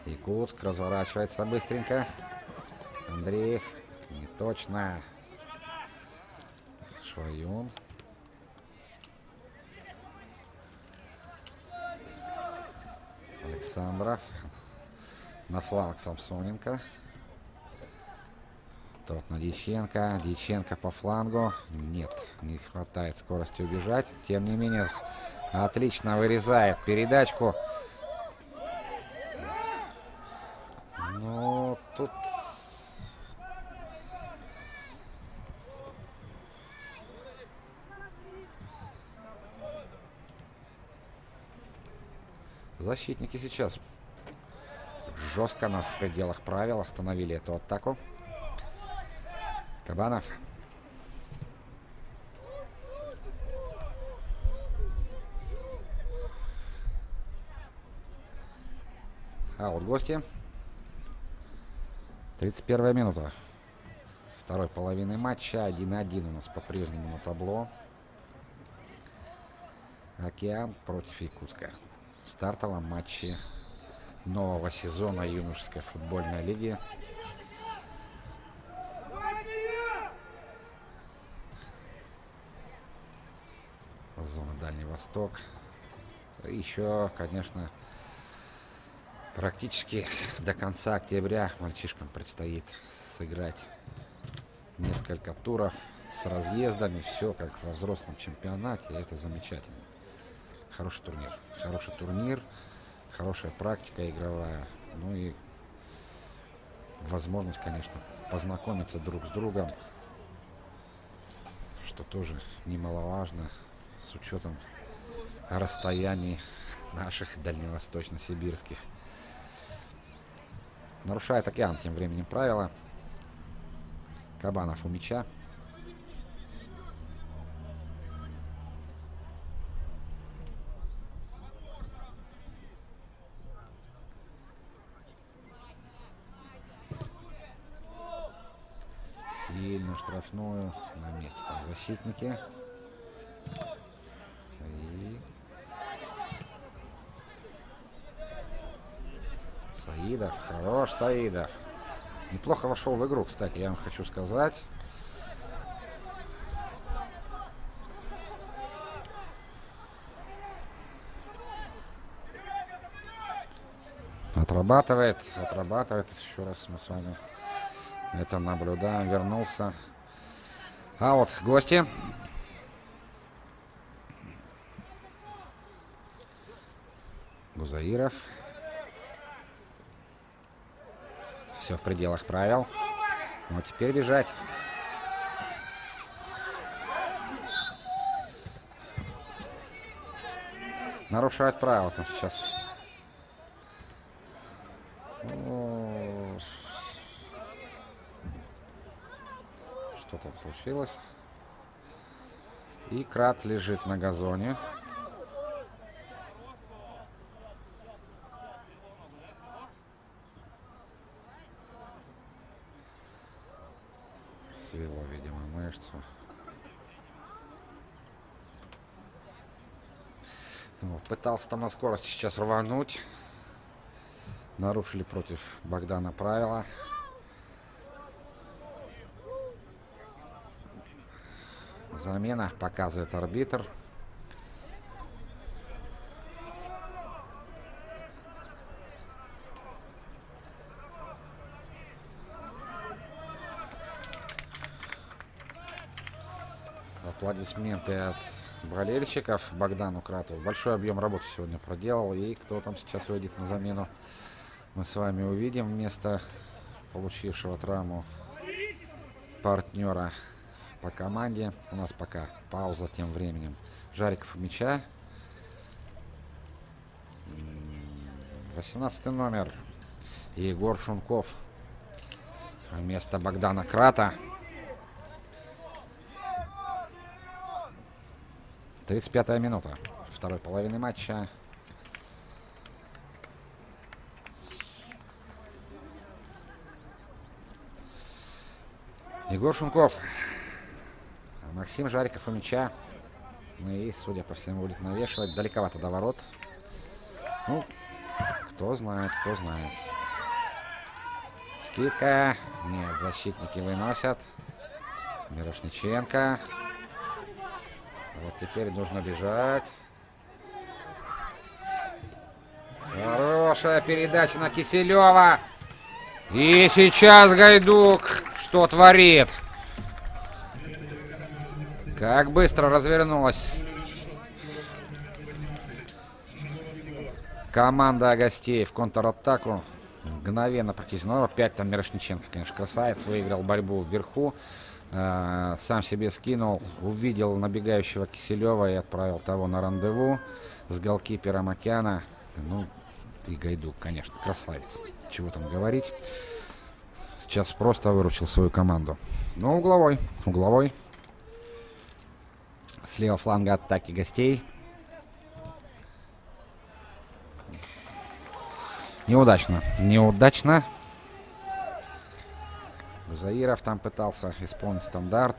Якутск разворачивается быстренько. Андреев. Не точно. Шваюн. Александров. На фланг Самсоненко. Тот на Дьяченко. Дьяченко по флангу. Нет, не хватает скорости убежать. Тем не менее, отлично вырезает передачку. Ну, тут... Защитники сейчас жестко, но в пределах правил остановили эту атаку. Кабанов. А вот гости. 31 минута второй половины матча. 1-1 у нас по-прежнему на табло. Океан против Якутска. В стартовом матче нового сезона юношеской футбольной лиги. Зона Дальний Восток. Еще, конечно, практически до конца октября мальчишкам предстоит сыграть несколько туров с разъездами. Все как во взрослом чемпионате. И это замечательно. Хороший турнир. Хороший турнир. Хорошая практика игровая. Ну и возможность, конечно, познакомиться друг с другом. Что тоже немаловажно с учетом расстояний наших дальневосточно-сибирских. Нарушает Океан тем временем правила. Кабанов у мяча. Сильно штрафную. На месте там защитники. И... Саидов. Хорош Саидов. Неплохо вошел в игру, кстати, я вам хочу сказать. Отрабатывает. Еще раз мы с вами это наблюдаем. Вернулся. А вот гости. Гузаиров. Все в пределах правил. Ну а теперь бежать. Нарушают правила там сейчас. Ну, что там случилось? И Крат лежит на газоне. Свело, видимо, мышцу. Вот, пытался там на скорость сейчас рвануть. Нарушили против Богдана правила. Замена, показывает арбитр. Аплодисменты от болельщиков Богдану Кратову. Большой объем работы сегодня проделал. И кто там сейчас выйдет на замену, мы с вами увидим. Вместо получившего травму партнера по команде. У нас пока пауза тем временем. Жариков у мяча. 18 номер. Егор Шунков. Вместо Богдана Крата. 35-я минута второй половины матча. Егор Шунков. Максим Жариков у мяча. Ну и, судя по всему, будет навешивать. Далековато до ворот. Ну, кто знает, кто знает. Скидка. Нет, защитники выносят. Мирошниченко. Вот теперь нужно бежать. Хорошая передача на Киселева. И сейчас Гайдук что творит? Как быстро развернулась команда гостей в контратаку. Мгновенно практически. Ну, опять там Мирошниченко, конечно, красавец. Выиграл борьбу вверху. Сам себе скинул. Увидел набегающего Киселева и отправил того на рандеву с голкипером Океана. Ну, и Гайдук, конечно, красавец. Чего там говорить. Сейчас просто выручил свою команду. Ну, угловой. Угловой. С левого фланга атаки гостей. Неудачно. Неудачно. Заиров там пытался исполнить стандарт.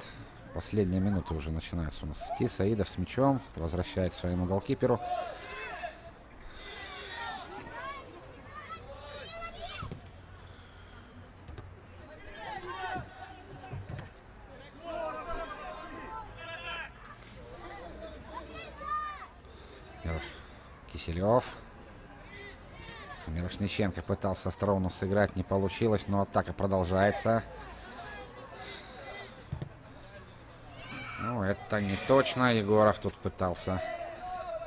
Последние минуты уже начинаются у нас идти. Саидов с мячом. Возвращает своему голкиперу. Киселев. Мирошниченко пытался остроумно сыграть, не получилось, но атака продолжается. Ну, это не точно. Егоров тут пытался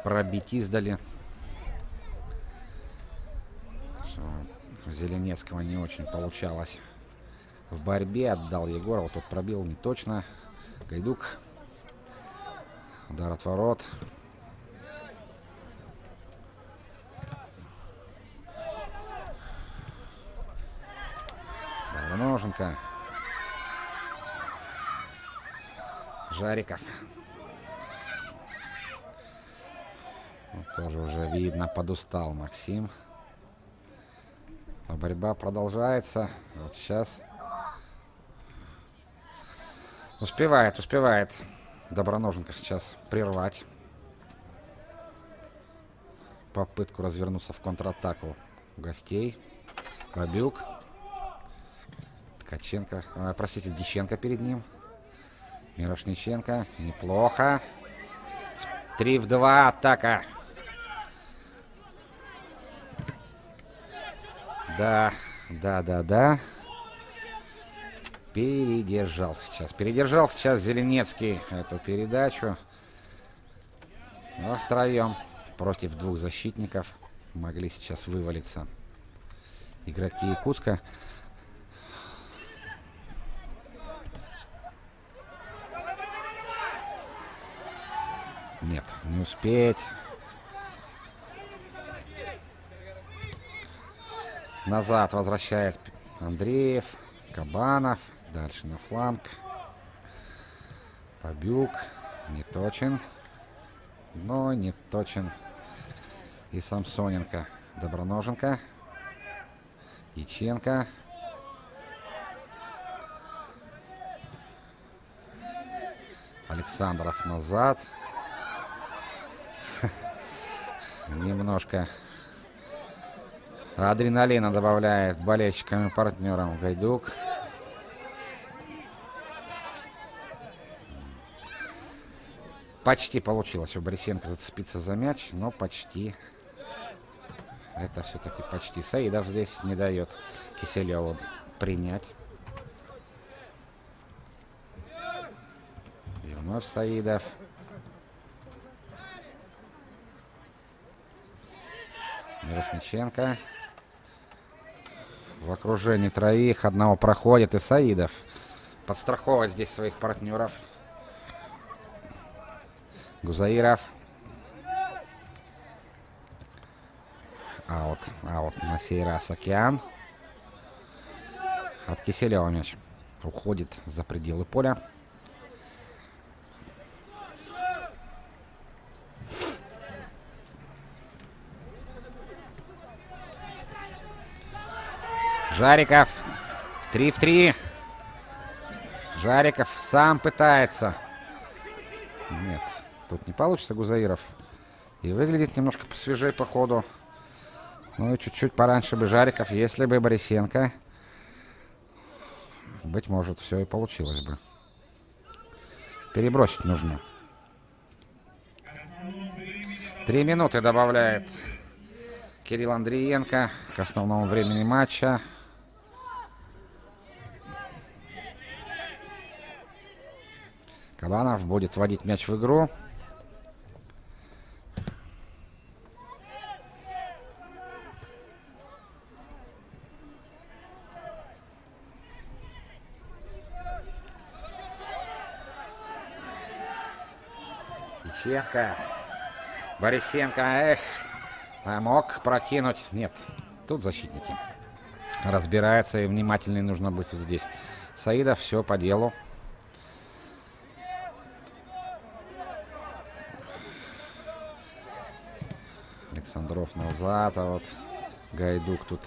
пробить издали. У Зеленецкого не очень получалось в борьбе. Отдал Егорову, тот пробил не точно. Гайдук. Удар от ворот. Ноженко. Жариков. Вот тоже уже видно, подустал Максим. Но борьба продолжается. Вот сейчас. Успевает Доброноженко сейчас прервать попытку развернуться в контратаку гостей. Бабюк. Ткаченко, простите, Диченко перед ним. Мирошниченко, неплохо. 3 в 2, атака. Да. Передержал сейчас Зеленецкий эту передачу. Но втроем против двух защитников могли сейчас вывалиться игроки Якутска. Нет, не успеть. Назад возвращает Андреев, Кабанов. Дальше на фланг. Побюк. Не точен. Но не точен и Самсоненко. Доброноженко. Яченко. Александров назад. Немножко адреналина добавляет болельщикам и партнерам Гайдук. Почти получилось у Борисенко зацепиться за мяч, но почти. Это все-таки почти. Саидов здесь не дает Киселеву принять. И вновь Саидов. Мирошниченко. В окружении троих. Одного проходит и Саидов. Подстраховывает здесь своих партнеров. Гузаиров. Аут на сей раз Океан. От Киселева мяч уходит за пределы поля. Жариков. 3 в 3. Жариков сам пытается. Нет, тут не получится Гузаиров. И выглядит немножко посвежее по ходу. Ну и чуть-чуть пораньше бы Жариков, если бы Борисенко. Быть может, все и получилось бы. Перебросить нужно. 3 минуты добавляет Кирилл Андриенко к основному времени матча. Кабанов будет вводить мяч в игру. Ищенко. Борисенко. Мог прокинуть. Нет. Тут защитники разбираются, и внимательнее нужно быть здесь. Саидов все по делу. Александров назад, а вот Гайдук тут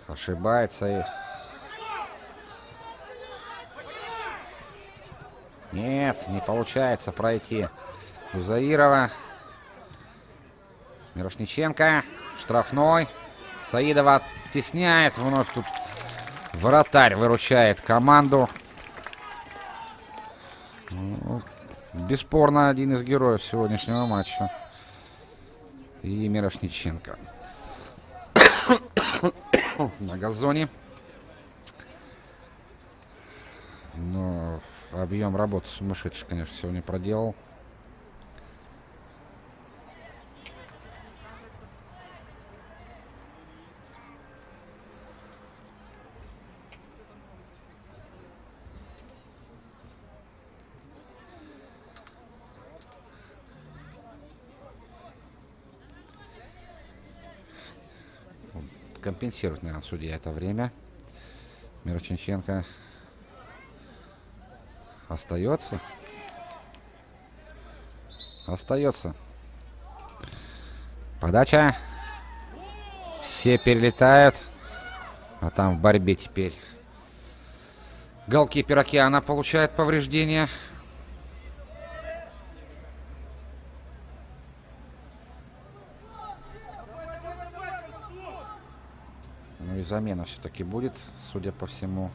ошибается. И... Нет, не получается пройти Гузаирова. Мирошниченко. Штрафной. Саидова оттесняет. Вновь тут вратарь выручает команду. Ну, бесспорно, один из героев сегодняшнего матча. И Мирошниченко на газоне. Но объем работы сумасшедший, конечно, сегодня проделал. Компенсирует, наверное, судья это время. Мирошниченко остается. Остается. Подача. Все перелетают. А там в борьбе теперь голкипер Океана получает повреждения. Ну и замена все-таки будет, судя по всему.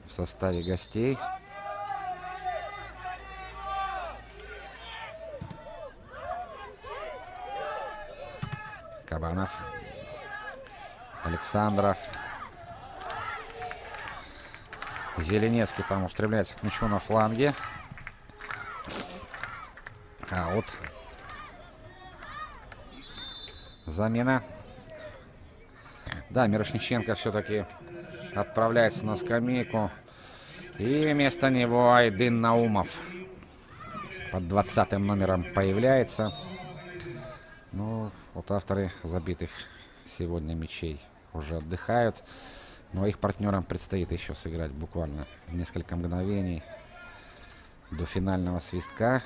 В составе гостей. Кабанов. Александров. Зеленецкий там устремляется к мячу на фланге. Аут. Замена. Да, Мирошниченко все-таки отправляется на скамейку. И вместо него Айдын Наумов под 20 номером появляется. Ну, вот авторы забитых сегодня мячей уже отдыхают. Но их партнерам предстоит еще сыграть буквально несколько мгновений до финального свистка.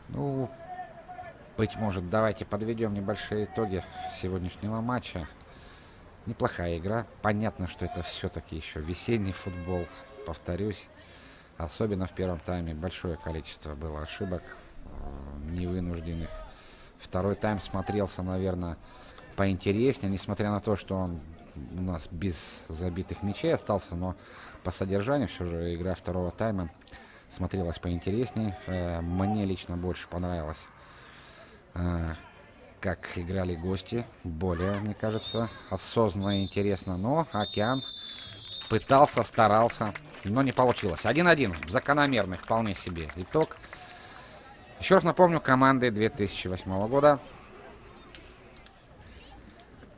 Ну, Быть может, давайте подведем небольшие итоги сегодняшнего матча. Неплохая игра. Понятно, что это все-таки еще весенний футбол. Повторюсь, особенно в первом тайме большое количество было ошибок невынужденных. Второй тайм смотрелся, наверное, поинтереснее, несмотря на то, что он у нас без забитых мячей остался, но по содержанию все же игра второго тайма смотрелась поинтересней. Мне лично больше понравилось, как играли гости. Более, мне кажется, осознанно и интересно. Но Океан пытался, старался, но не получилось. 1-1. Закономерный вполне себе итог. Еще раз напомню, команды 2008 года.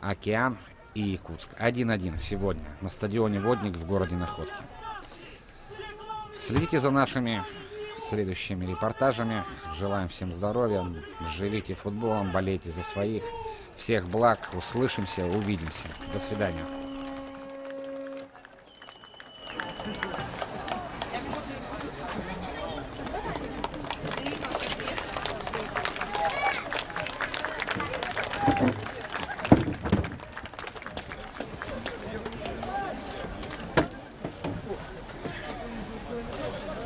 Океан и Якутск. 1-1 сегодня на стадионе «Водник» в городе Находки. Следите за нашими следующими репортажами. Желаем всем здоровья. Живите футболом, болейте за своих. Всех благ. Услышимся, увидимся. До свидания.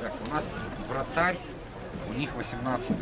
Так, у нас вратарь, у них 18.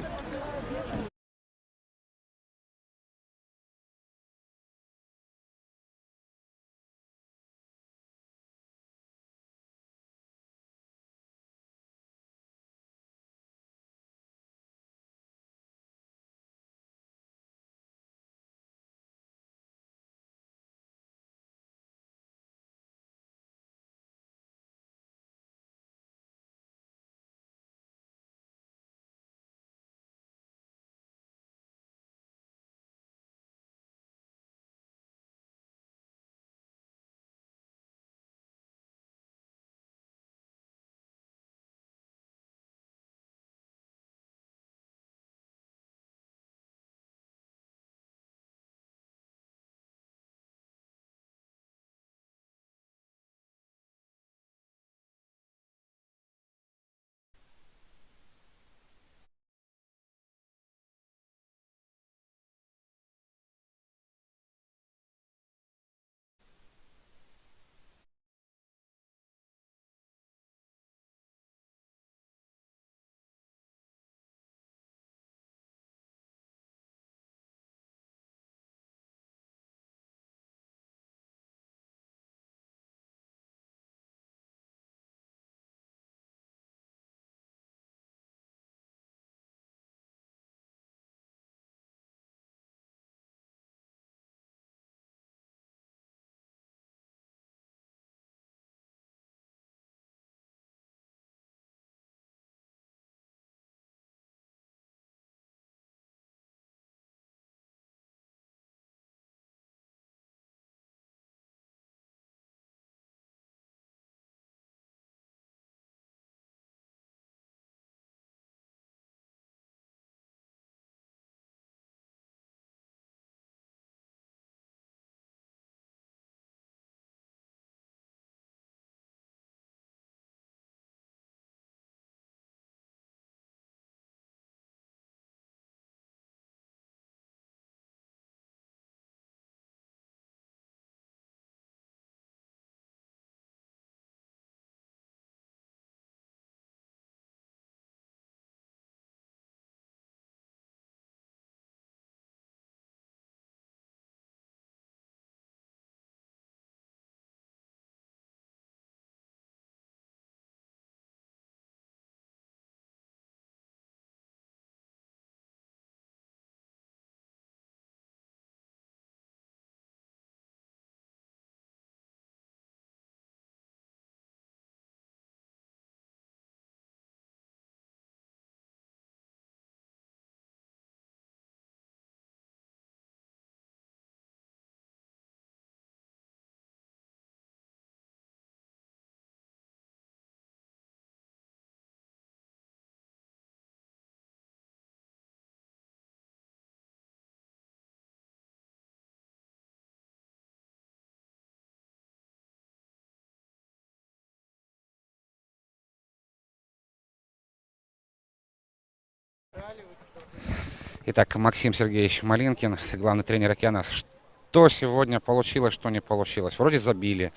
Итак, Максим Сергеевич Малинкин, главный тренер «Океана». Что сегодня получилось, что не получилось? Вроде забили.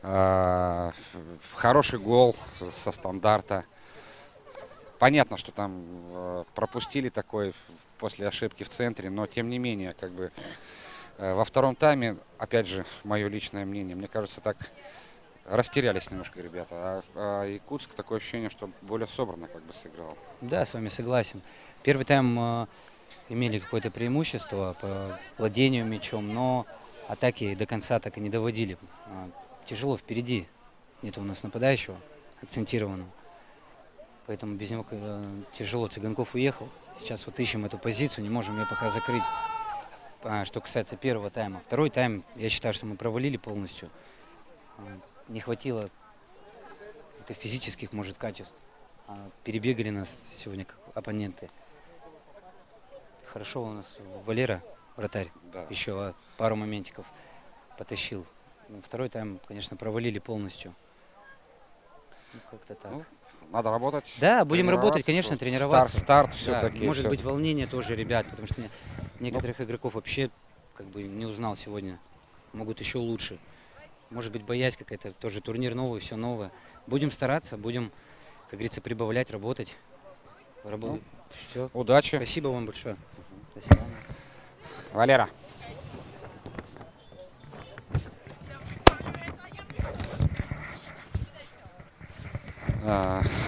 Хороший гол со стандарта. Понятно, что там пропустили такой после ошибки в центре, но тем не менее, как бы во втором тайме, опять же, мое личное мнение, мне кажется, так растерялись немножко ребята. А Якутск, такое ощущение, что более собранно как бы сыграл. Да, с вами согласен. Первый тайм имели какое-то преимущество по владению мячом, но атаки до конца так и не доводили. Тяжело впереди. Нет у нас нападающего акцентированного. Поэтому без него тяжело. Цыганков уехал. Сейчас вот ищем эту позицию, не можем ее пока закрыть. Что касается первого тайма. Второй тайм, я считаю, что мы провалили полностью. Не хватило физических, может, качеств. Перебегали нас сегодня как оппоненты. Хорошо у нас Валера, вратарь, Да. еще пару моментиков потащил. Второй тайм, конечно, провалили полностью. Ну, как-то так. Ну, надо работать. Да, будем работать, конечно, тренироваться. Старт Да, все-таки. может быть, волнение тоже ребят, потому что некоторых игроков вообще как бы не узнал сегодня. Могут еще лучше. Может быть, боязнь какая-то, тоже турнир новый, все новое. Будем стараться, будем, как говорится, прибавлять, работать. Все. Удачи. Спасибо вам большое. Спасибо. Валера.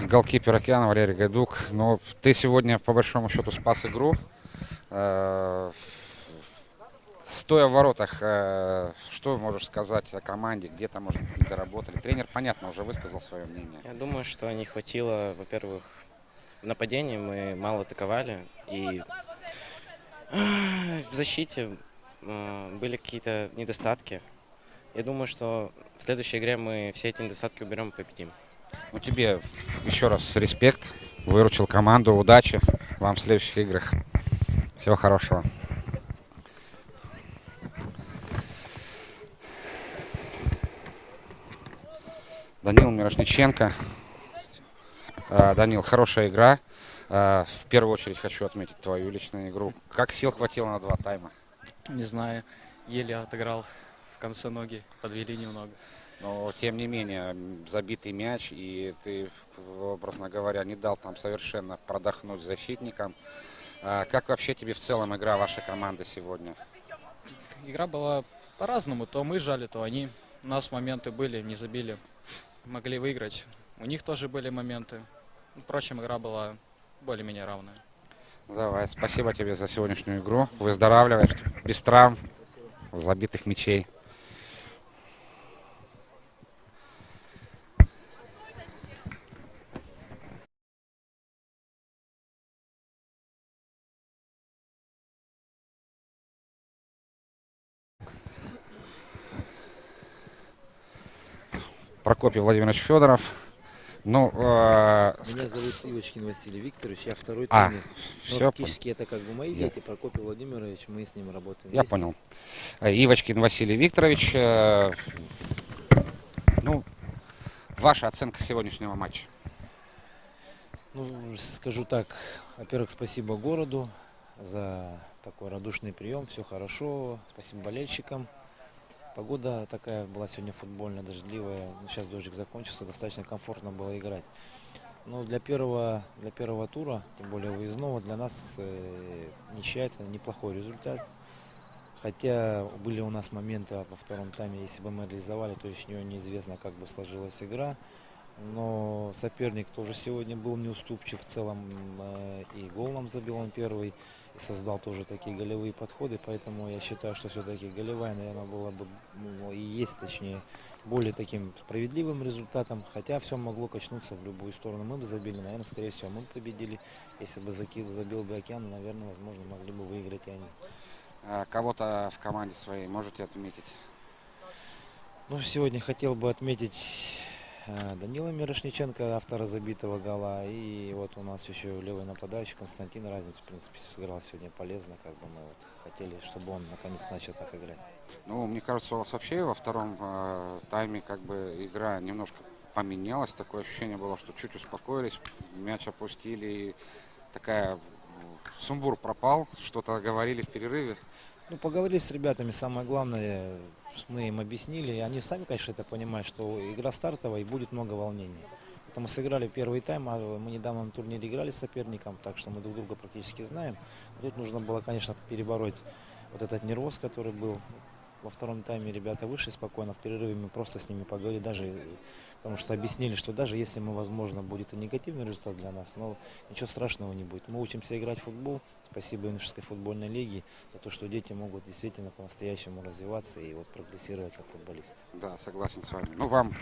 Голкипер «Океана» Валерий Гайдук. Но ты сегодня, по большому счету, спас игру. Стоя в воротах, что можешь сказать о команде? Где-то, может, не доработали? Тренер, понятно, уже высказал свое мнение. Я думаю, что не хватило, во-первых, в нападении мы мало атаковали, и в защите были какие-то недостатки. Я думаю, что в следующей игре мы все эти недостатки уберем и победим. Ну, тебе еще раз респект. Выручил команду. Удачи вам в следующих играх. Всего хорошего. Данил Мирошниченко. Данил, хорошая игра. В первую очередь хочу отметить твою личную игру. Как сил хватило на 2 тайма? Не знаю, еле отыграл в конце, ноги подвели немного. Но, тем не менее, забитый мяч, и ты, образно говоря, не дал там совершенно продохнуть защитникам. Как вообще тебе в целом игра вашей команды сегодня? Игра была по-разному, то мы жали, то они. У нас моменты были, не забили, могли выиграть. У них тоже были моменты. Впрочем, игра была более-менее равная. Давай, спасибо тебе за сегодняшнюю игру. Выздоравливай, без травм, забитых мячей. Прокопий Владимирович Федоров. Ну, Меня зовут Ивочкин Василий Викторович, я второй тренер. Но все, фактически это как бы мои дети, Прокопий Владимирович, мы с ним работаем я вместе. понял. Ивочкин Василий Викторович. Ну, ваша оценка сегодняшнего матча? Ну, скажу так, во-первых, спасибо городу за такой радушный прием, все хорошо, спасибо болельщикам. Погода такая была сегодня футбольная, дождливая, сейчас дождик закончился, достаточно комфортно было играть. Но для первого тура, тем более выездного, для нас ничья это неплохой результат. Хотя были у нас моменты во втором тайме, если бы мы реализовали, то еще неизвестно, как бы сложилась игра. Но соперник тоже сегодня был неуступчив в целом, и гол нам забил он первый, и создал тоже такие голевые подходы, поэтому я считаю, что все-таки голевая, наверное, была бы, и есть, точнее, более таким справедливым результатом, хотя все могло качнуться в любую сторону. Мы бы забили, наверное, скорее всего, мы бы победили, если бы забил бы Океан, наверное, возможно, могли бы выиграть и они. Кого-то в команде своей можете отметить? Ну, сегодня хотел бы отметить Данила Мирошниченко, автора забитого гола, и вот у нас еще левый нападающий Константин Разниц, в принципе, сыграл сегодня полезно, как бы мы вот хотели, чтобы он наконец начал так играть. Ну, мне кажется, у вас вообще во втором тайме как бы игра немножко поменялась, такое ощущение было, что чуть успокоились, мяч опустили, и такая Сумбур пропал, что-то говорили в перерыве. Ну, поговорили с ребятами, самое главное, мы им объяснили, и они сами, конечно, это понимают, что игра стартовая и будет много волнений. Поэтому сыграли первый тайм, а мы недавно на турнире играли с соперником, так что мы друг друга практически знаем. Тут нужно было, конечно, перебороть вот этот нервоз, который был. Во втором тайме ребята вышли спокойно, в перерыве мы просто с ними поговорили, даже потому что объяснили, что даже если мы, возможно, будет и негативный результат для нас, но ничего страшного не будет. Мы учимся играть в футбол, спасибо юношеской футбольной лиге, за то, что дети могут действительно по-настоящему развиваться и вот прогрессировать как футболисты. Да, согласен с вами. Ну, вам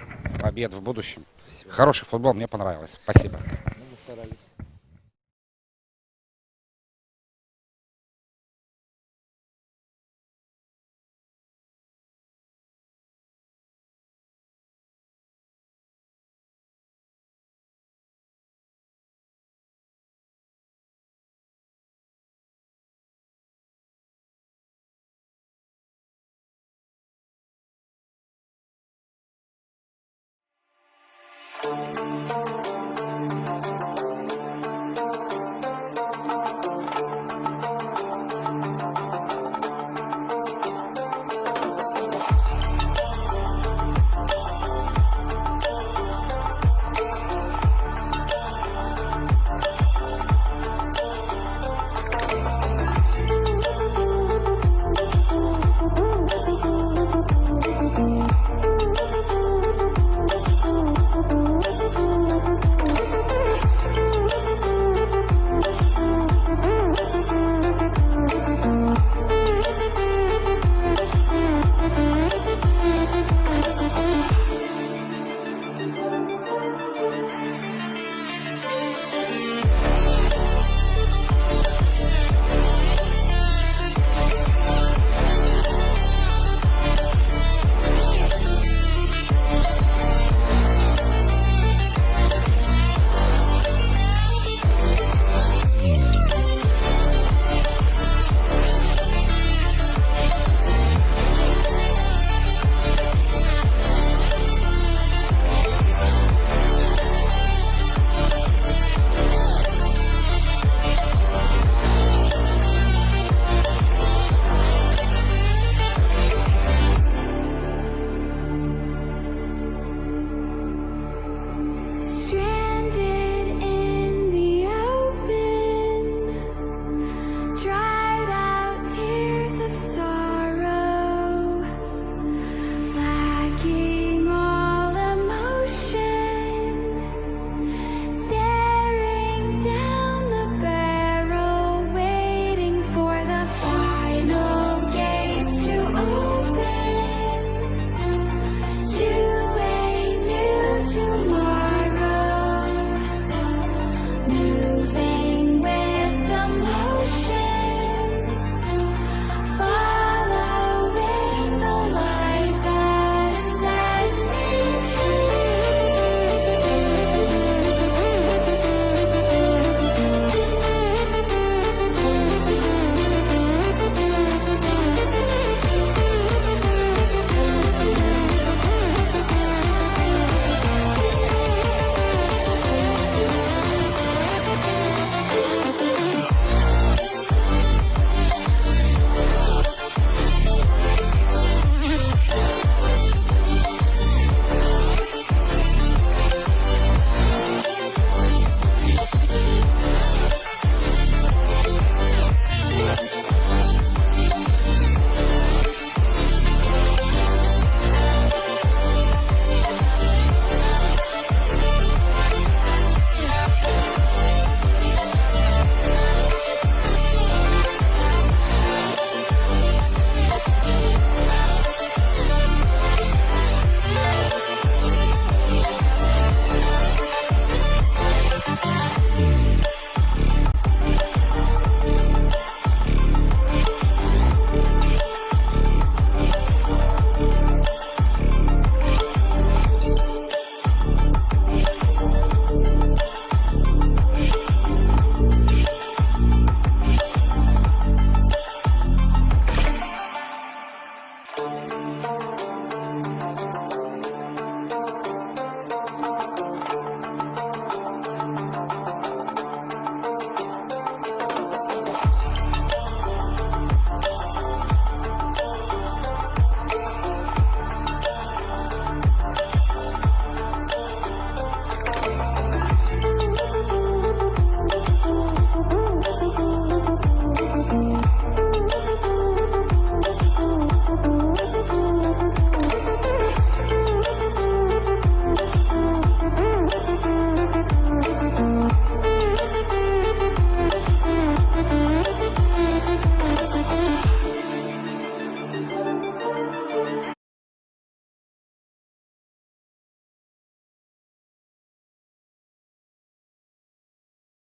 побед в будущем. Спасибо. Хороший футбол, мне понравилось. Спасибо. Ну, мы старались.